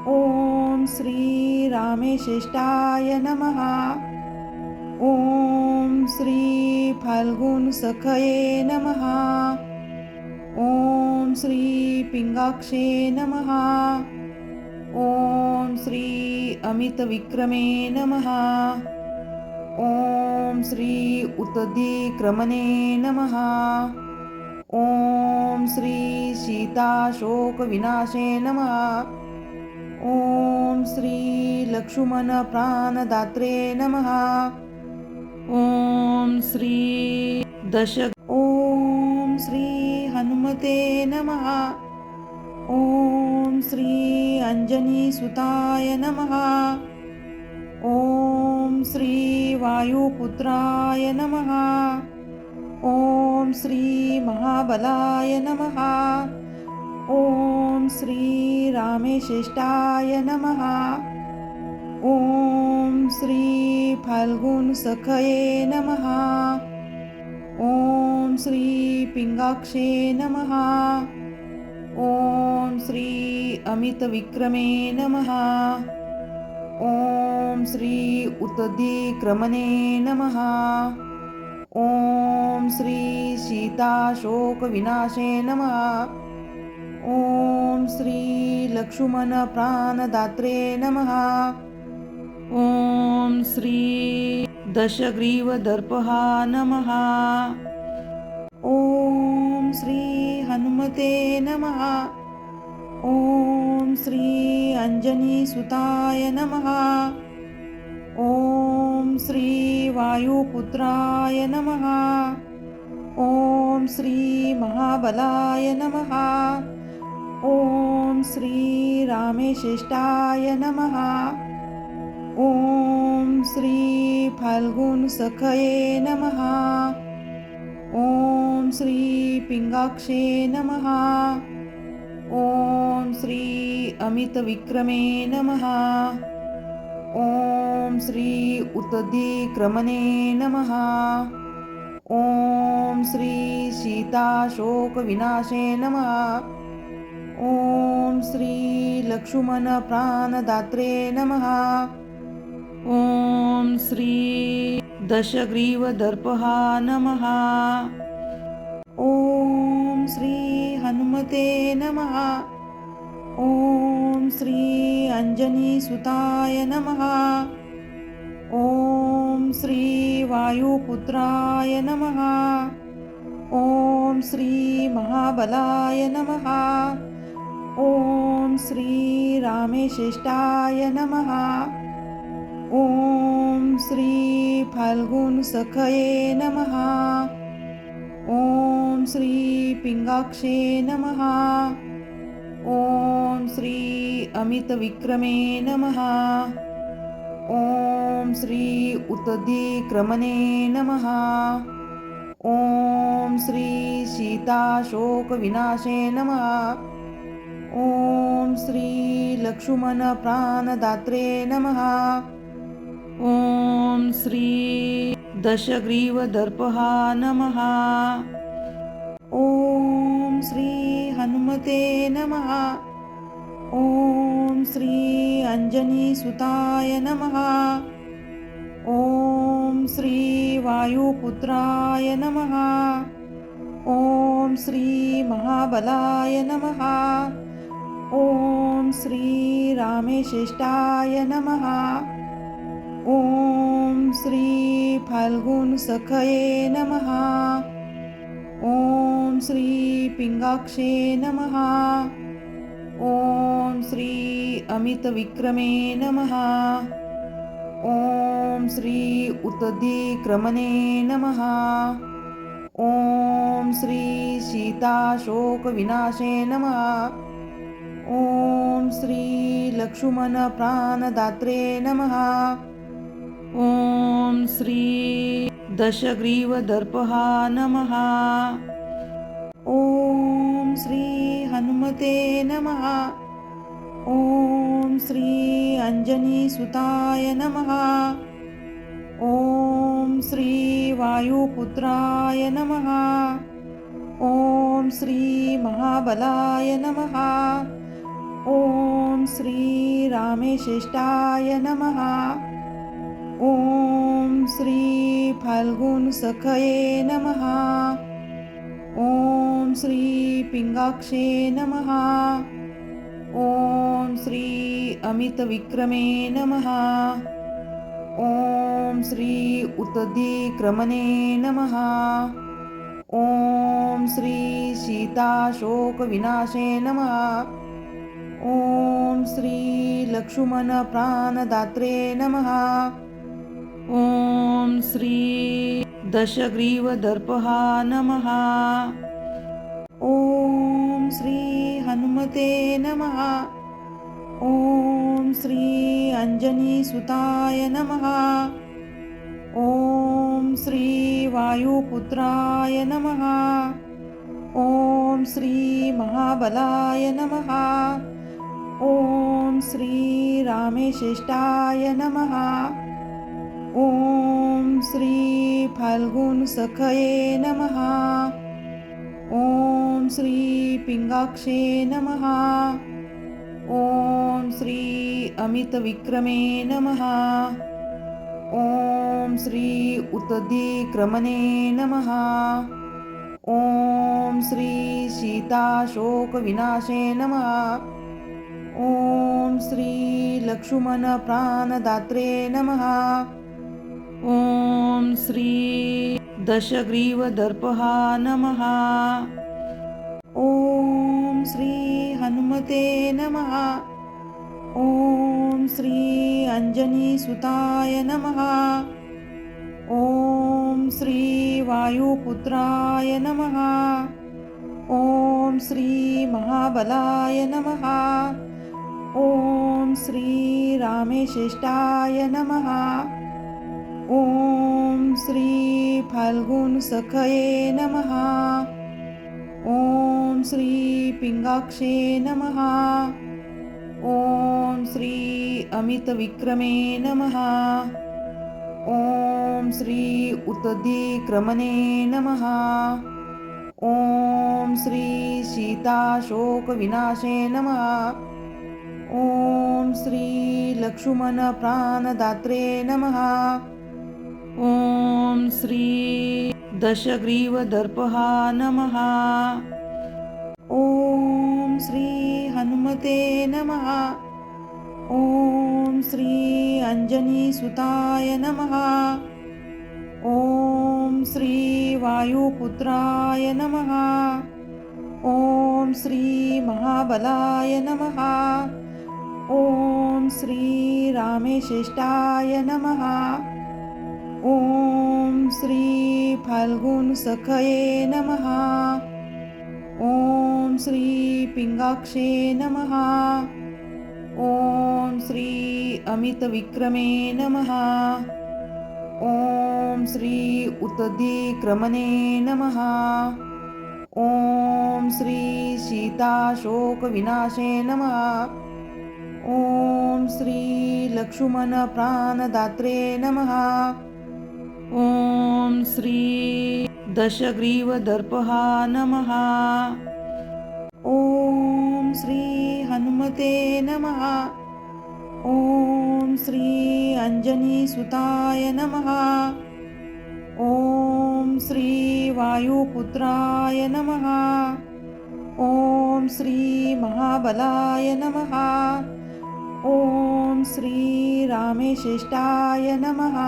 ओम श्री रामेश्रेष्ठाय नमः। ओम श्री फाल्गुन सखये नमः। ओम श्री पिंगाक्षे नमः। ओम श्री अमित विक्रमे नमः। ओम श्री उत्तदिक्रमणे नमः। ओम श्री सीताशोक विनाशे नमः। ओम श्री लक्ष्मण प्राणदात्रे नमः। ओम श्री ओम श्री हनुमते नमः। ओम श्री अंजनी सुताय नमः। ओम श्री वायुपुत्राय नमः। ओम श्री महाबलाय नमः। ओम श्री रामेश्रेष्ठाय नमः। ओम श्री फाल्गुन सखये नमः। ओम श्री पिंगाक्षे नमः। ओम श्री अमित विक्रमे नमः। ओम श्री उत्तदिक्रमणे नमः। ओम श्री सीताशोक विनाशे नमः। ओम श्री लक्ष्मण प्राणदात्रे नमः। ओम श्री दशग्रीवदर्पहा नमः। ओम श्री हनुमते नमः। ओम श्री अंजनी सुताय नमः। ओम श्री वायुपुत्राय नमः। ओम श्री महाबलाय नमः। ओम श्री रामेश्रेष्ठाय नमः। ओम श्री फाल्गुन सखये नमः। ओम श्री पिंगाक्षे नमः। ओम श्री अमित विक्रमे नमः। ओम श्री उत्तदिक्रमणे नमः। ओम श्री सीताशोक विनाशे नमः। ओम श्री लक्ष्मण प्राणदात्रे नमः। ओम श्री दशग्रीवदर्पहा नमः। ओम श्री हनुमते नमः। ओम श्री अंजनी सुताय नमः। ओम श्री वायुपुत्राय नमः। ओम श्री महाबलाय नमः। ओम श्री रामेश्रेष्ठाय नमः। ओम श्री फाल्गुन सखये नमः। ओम श्री पिंगाक्षे नमः। ओम श्री अमित विक्रमे नमः। ओम श्री उत्तदिक्रमणे नमः। ओम श्री सीताशोक विनाशे नमः। ओम श्री लक्ष्मण प्राणदात्रे नमः। ओम श्री दशग्रीवदर्पहा नमः। ओम श्री हनुमते नमः। ओम श्री अंजनी सुताय नमः। ओम श्री वायुपुत्राय नमः। ओम श्री महाबलाय नमः। ओम श्री रामेश्रेष्ठाय नमः। ओम श्री फाल्गुन सखये नमः। ओम श्री पिंगाक्षे नमः। ओम श्री अमित विक्रमे नमः। ओम श्री उत्तदिक्रमणे नमः। ओम श्री सीताशोक विनाशे नमः। ओम श्री लक्ष्मण प्राणदात्रे नमः। ओम श्री दशग्रीवदर्पहा नमः। ओम श्री हनुमते नमः। ओम श्री अंजनी सुताय नमः। ओम श्री वायुपुत्राय नमः। ओम श्री महाबलाय नमः। ओम श्री रामेशिष्टाय नमः। ओम श्री फाल्गुन सखये नमः। ओम श्री पिंगाक्षे नमः। ओम श्री अमित विक्रमे नमः। ओम श्री उत्दिक्रमणे नमः। ओम श्री सीताशोक विनाशे नमः। ओम श्री लक्ष्मण प्राणदात्रे नमः। ओम श्री दशग्रीवदर्पहा नमः। ओम श्री हनुमते नमः। ओम श्री अंजनीसुताय नमः। ओम श्री वायुपुत्राय नमः। ओम श्री महाबलाय नमः। ओम श्री रामेशिष्टाय नमः। ओम श्री फाल्गुन सखये नमः। ओम श्री पिंगाक्षे नमः। ओम श्री अमित विक्रमे नमः। ओम श्री उत्दिक्रमणे नमः। ओम श्री सीताशोक विनाशे नमः। ओम श्री लक्ष्मण प्राणदात्रे नमः। ओम श्री दशग्रीवदर्पहा नमः। ओम श्री हनुमते नमः। ओम श्री अंजनीसुताय नमः। ओम श्री वायुपुत्राय नमः। ओम श्री महाबलाय नमः। ओम श्री रामेशिष्टाय नमः। ओम श्री फाल्गुन सखये नमः। ओम श्री पिंगाक्षे नमः। ओम श्री अमित विक्रमे नमः। ओम श्री उत्दिक्रमणे नमः। ओम श्री सीताशोक विनाशे नमः। ओम श्री लक्ष्मण प्राणदात्रे नमः। ओम श्री दशग्रीवदर्पहा नमः। ओम श्री हनुमते नमः। ओम श्री अंजनीसुताय नमः। ओम श्री वायुपुत्राय नमः। ओम श्री महाबलाय नमः। ओम श्री रामेशिष्टाय नमः। ओम श्री फाल्गुन सखये नमः। ओम श्री पिंगाक्षे नमः। ओम श्री अमित विक्रमे नमः। ओम श्री उत्दिक्रमणे नमः। ओम श्री सीताशोक विनाशे नमः। ओम श्री लक्ष्मण प्राणदात्रे नमः। ओम श्री दशग्रीवदर्पहा नमः। ओम श्री हनुमते नमः। ओम श्री अंजनीसुताय नमः। ओम श्री वायुपुत्राय नमः। ओम श्री महाबलाय नमः। ओम श्री रामेशिष्टाय नमः।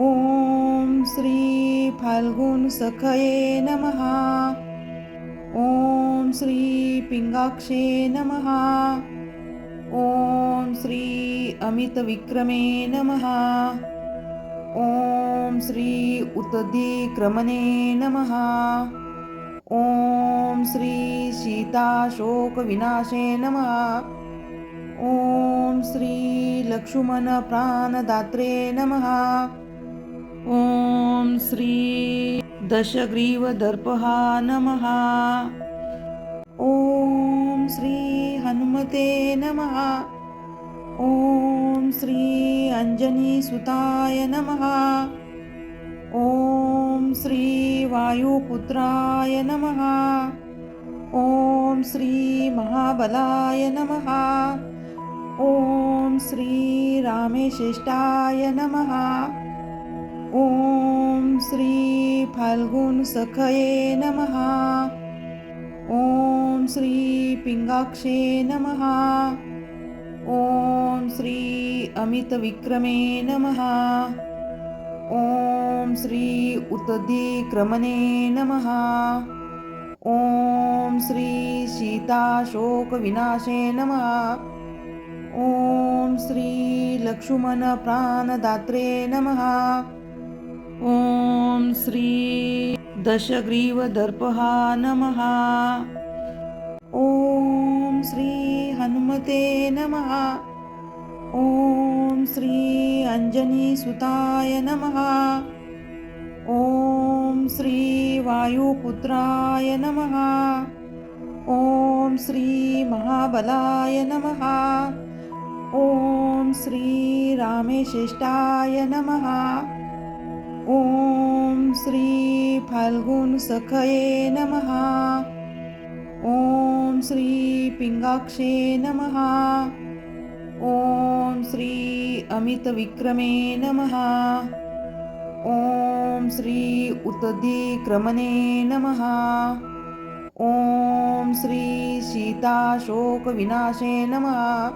ओम श्री फाल्गुन सखये नमः। ओम श्री पिंगाक्षे नमः। ओम श्री अमित विक्रमे नमः। ओम श्री उत्दिक्रमणे नमः। ओम श्री सीताशोक विनाशे नमः। ओम श्री लक्ष्मण प्राणदात्रे नमः। ओम श्री दशग्रीवदर्पहा नमः। ओम श्री हनुमते नमः। ओम श्री अंजनीसुताय नमः। ओम श्री वायुपुत्राय नमः। श्री महाबलाय नमः। ओम श्री रामेशिष्टाय नमः। ओम श्री फाल्गुन सखये नमः। ओम श्री पिंगाक्षे नमः। ओम श्री अमित विक्रमे नमः। ओम श्री उत्दिक्रमणे नमः। ओम श्री सीताशोक विनाशे नमः। ओम श्री लक्ष्मण प्राणदात्रे नमः। ओम श्री दशग्रीव दर्पहा नमः। ओम श्री हनुमते नमः। ओम श्री अंजनी सुताय नमः। ओम श्री वायुपुत्राय नमः। ओम श्री महाबलाय नमः। ओम श्री रामेशिष्टाय नमः। ओम श्री फाल्गुन सखये नमः। ओम श्री पिंगाक्षे नमः। ओम श्री अमित विक्रमे नमः। ओम श्री उत्दिक्रमणे नमः। ओम श्री सीताशोक विनाशे नमः।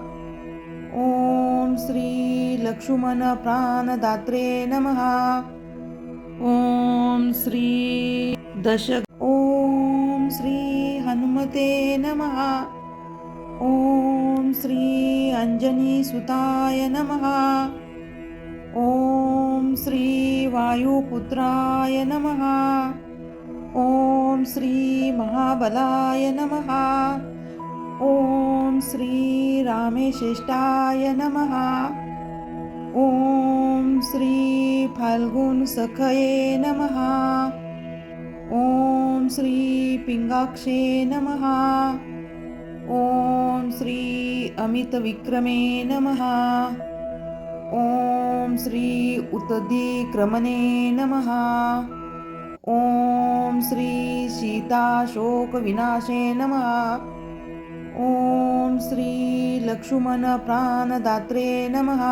ओम श्री लक्ष्मण प्राणदात्रे नमः। ओम श्री ओम श्री हनुमते नमः। ओम श्री अंजनी सुताय नमः। ओम श्री वायुपुत्राय नमः। ओम श्री महाबलाय नमः। ओम श्री रामेशिष्टाय नमः। ओम श्री फाल्गुन सखये नमः। ओम श्री पिंगाक्षे नमः। ओम श्री अमित विक्रमे नमः। ओम श्री उत्दिक्रमणे नमः। ओम श्री सीताशोक विनाशे नमः। ओम श्री लक्ष्मण प्राणदात्रे नमः।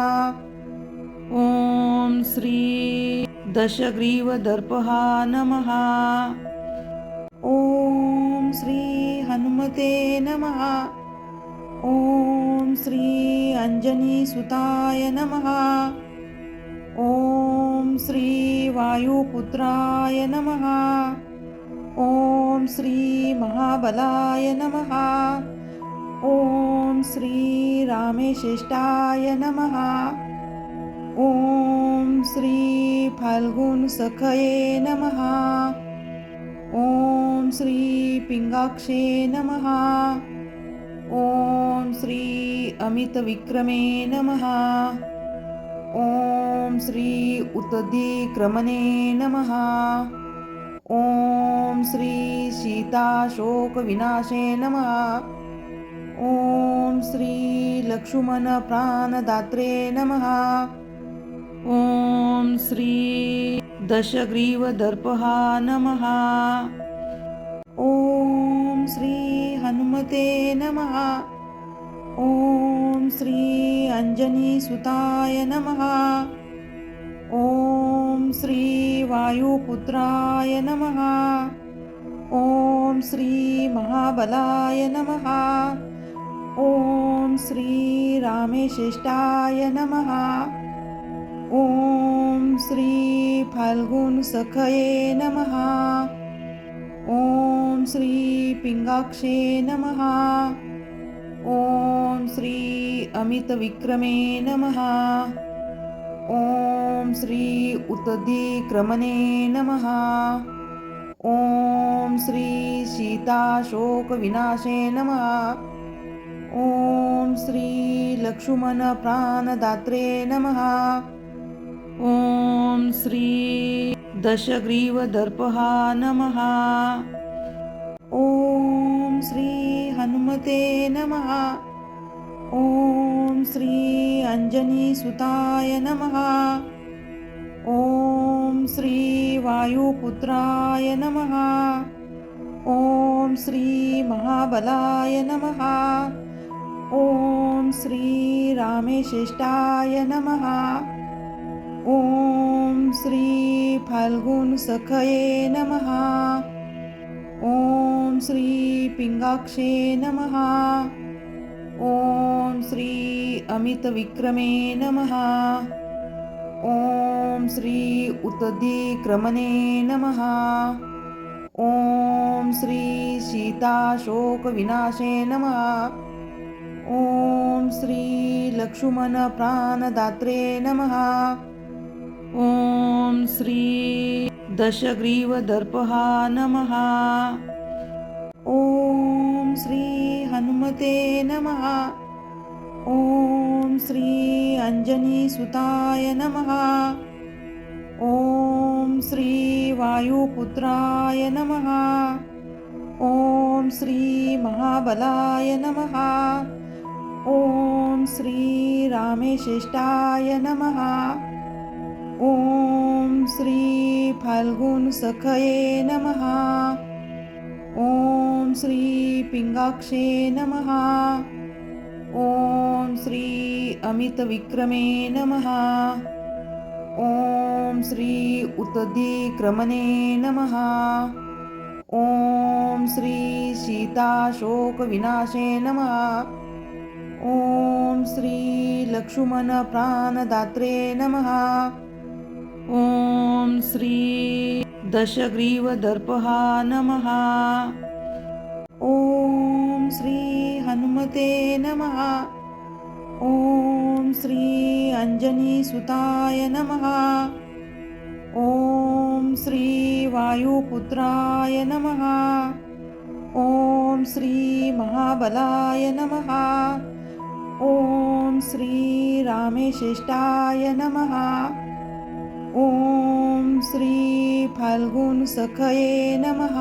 ओम श्री दशग्रीव दर्पहा नमः। ओम श्री हनुमते नमः। ओम श्री अंजनी सुताय नमः। ओम श्री वायुपुत्राय नमः। ओम श्री महाबलाय नमः। ओम श्री रामेशिष्टाय नमः। ओम श्री फाल्गुन सखये नमः। ओम श्री पिंगाक्षे नमः। ओम श्री अमित विक्रमे नमः। ओम श्री उत्दिक्रमणे नमः। ओम श्री सीताशोक विनाशे नमः। ओम श्री लक्ष्मण प्राणदात्रे नमः। ओम श्री दशग्रीव दर्पहा नमः। ओम श्री हनुमते नमः। ओम श्री अंजनी सुताय नमः। ओम श्री वायुपुत्राय नमः। ओम श्री महाबलाय नमः। ओम श्री रामेशिष्टाय नमः। ओम श्री फाल्गुन सखये नमः। ओम श्री पिंगाक्षे नमः। ओम श्री अमित विक्रमे नमः। ओम श्री उत्दिक्रमणे नमः। ओम श्री सीताशोक विनाशे नमः। ओम श्री लक्ष्मण प्राणदात्रे नमः। ओम श्री दशग्रीव दर्पहा नमः। ओम श्री हनुमते नमः। ओम श्री अंजनी सुताय नमः। ओम श्री वायुपुत्राय नमः। ओम श्री महाबलाय नमः। ओम श्री रामेशेष्टाय नमः। ओम श्री फाल्गुन सखये नमः। ओम श्री पिंगाक्षे नमः। ओम श्री अमित विक्रमे नमः। ओम श्री उत्दिक्रमणे नमः। ओम श्री सीताशोक विनाशे नमः। ओम श्री लक्ष्मण प्राणदात्रे नमः। ओम श्री दशग्रीव दर्पहा नमः। ओम श्री हनुमते नमः। ओम श्री अंजनी सुताय नमः। ओम श्री वायुपुत्राय नमः। ओम श्री महाबलाय नमः। ओम श्री रामेशेष्टाय नमः। ओम श्री फाल्गुन सखये नमः। ओम श्री पिंगाक्षे नमः। ओम श्री अमित विक्रमे नमः। ओम श्री उत्दिक्रमणे नमः। ओम श्री सीताशोक विनाशे नमः। ओम श्री लक्ष्मण प्राणदात्रे नमः। ओम श्री दशग्रीव दर्पहा नमः। ओम श्री हनुमते नमः। ओम श्री अंजनी सुताय नमः। ओम श्री वायुपुत्राय नमः। ओम श्री महाबलाय नमः। ओम श्री रामेशेष्टाय नमः। ओम श्री फाल्गुन सखये नमः।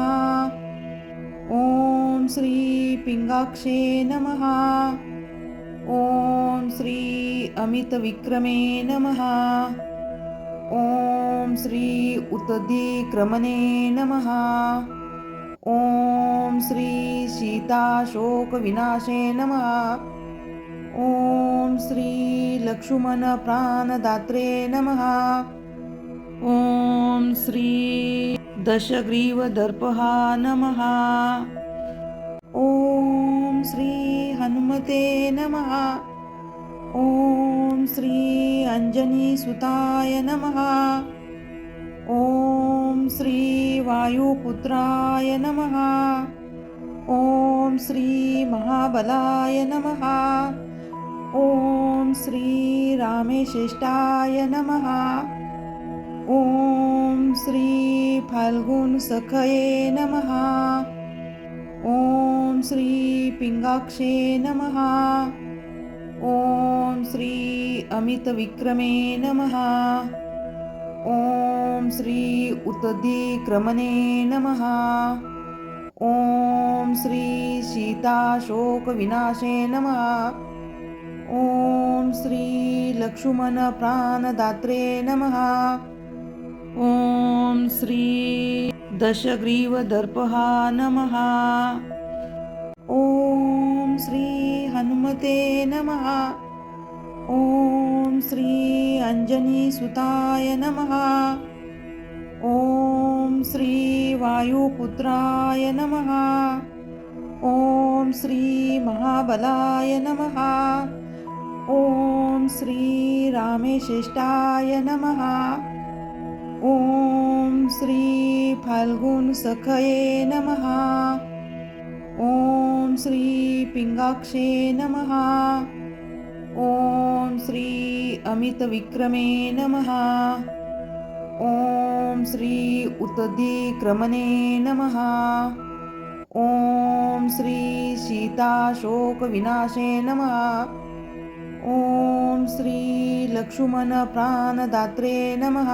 ओम श्री पिंगाक्षे नमः। ओम श्री अमित विक्रमे नमः। ओम श्री उत्दिक्रमणे नमः। ओम श्री सीताशोक विनाशे नमः। ओम श्री लक्ष्मण प्राणदात्रे नमः। ओम श्री दशग्रीव दर्पहा नमः। ओम श्री हनुमते नमः। ओम श्री अंजनी सुताय नमः। ओम श्री वायुपुत्राय नमः। ओम श्री महाबलाय नमः। ओम श्री रामेशेष्टाय नमः। ओम श्री फाल्गुन सखये नमः। ओम श्री पिंगाक्षे नमः। ओम श्री अमित विक्रमे नमः। ओम श्री उत्दिक्रमणे नमः। ओम श्री सीताशोक विनाशे नमः। ओम श्री लक्ष्मण प्राणदात्रे नमः। ओम श्री दशग्रीव दर्पहा नमः। ओम श्री हनुमते नमः। ओम श्री अंजनी सुताय नमः। ओम श्री वायुपुत्राय नमः। ओम श्री महाबलाय नमः। ओम श्री रामेशेष्टाय नमः। ओम श्री फाल्गुन सखये नमः। ओम श्री पिंगाक्षे नमः। ओम श्री अमित विक्रमे नमः। ओम श्री उत्दिक्रमणे नमः। ओम श्री सीताशोक विनाशे नमः। ओम श्री लक्ष्मण प्राणदात्रे नमः।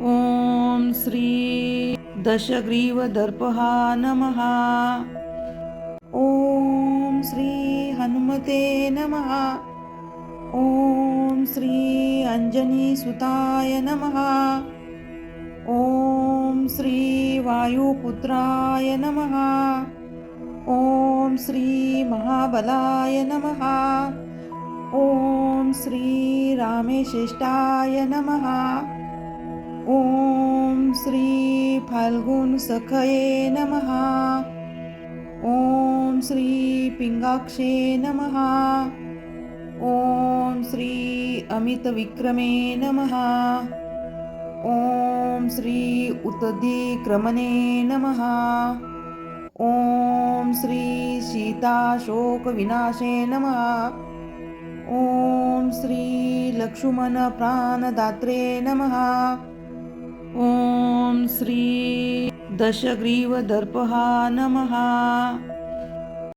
ओम श्री दशग्रीव दर्पहा नमः। ओम श्री हनुमते नमः। ओम श्री अंजनी सुताय नमः। ॐ श्री वायुपुत्राय नमः। ॐ श्री महाबलाय नमः। ॐ श्री रामेश्रेष्ठाय नमः। ॐ श्री फाल्गुनसखये नमः। ॐ श्री पिंगाक्षे नमः। ॐ श्री अमितविक्रमे नमः। ॐ श्री उत्तधिक्रमणे नमः। ॐ श्री सीताशोकविनाशे नमः। ॐ श्री लक्ष्मणप्राणदात्रे नमः। ॐ श्री दशग्रीवदर्पहा नमः।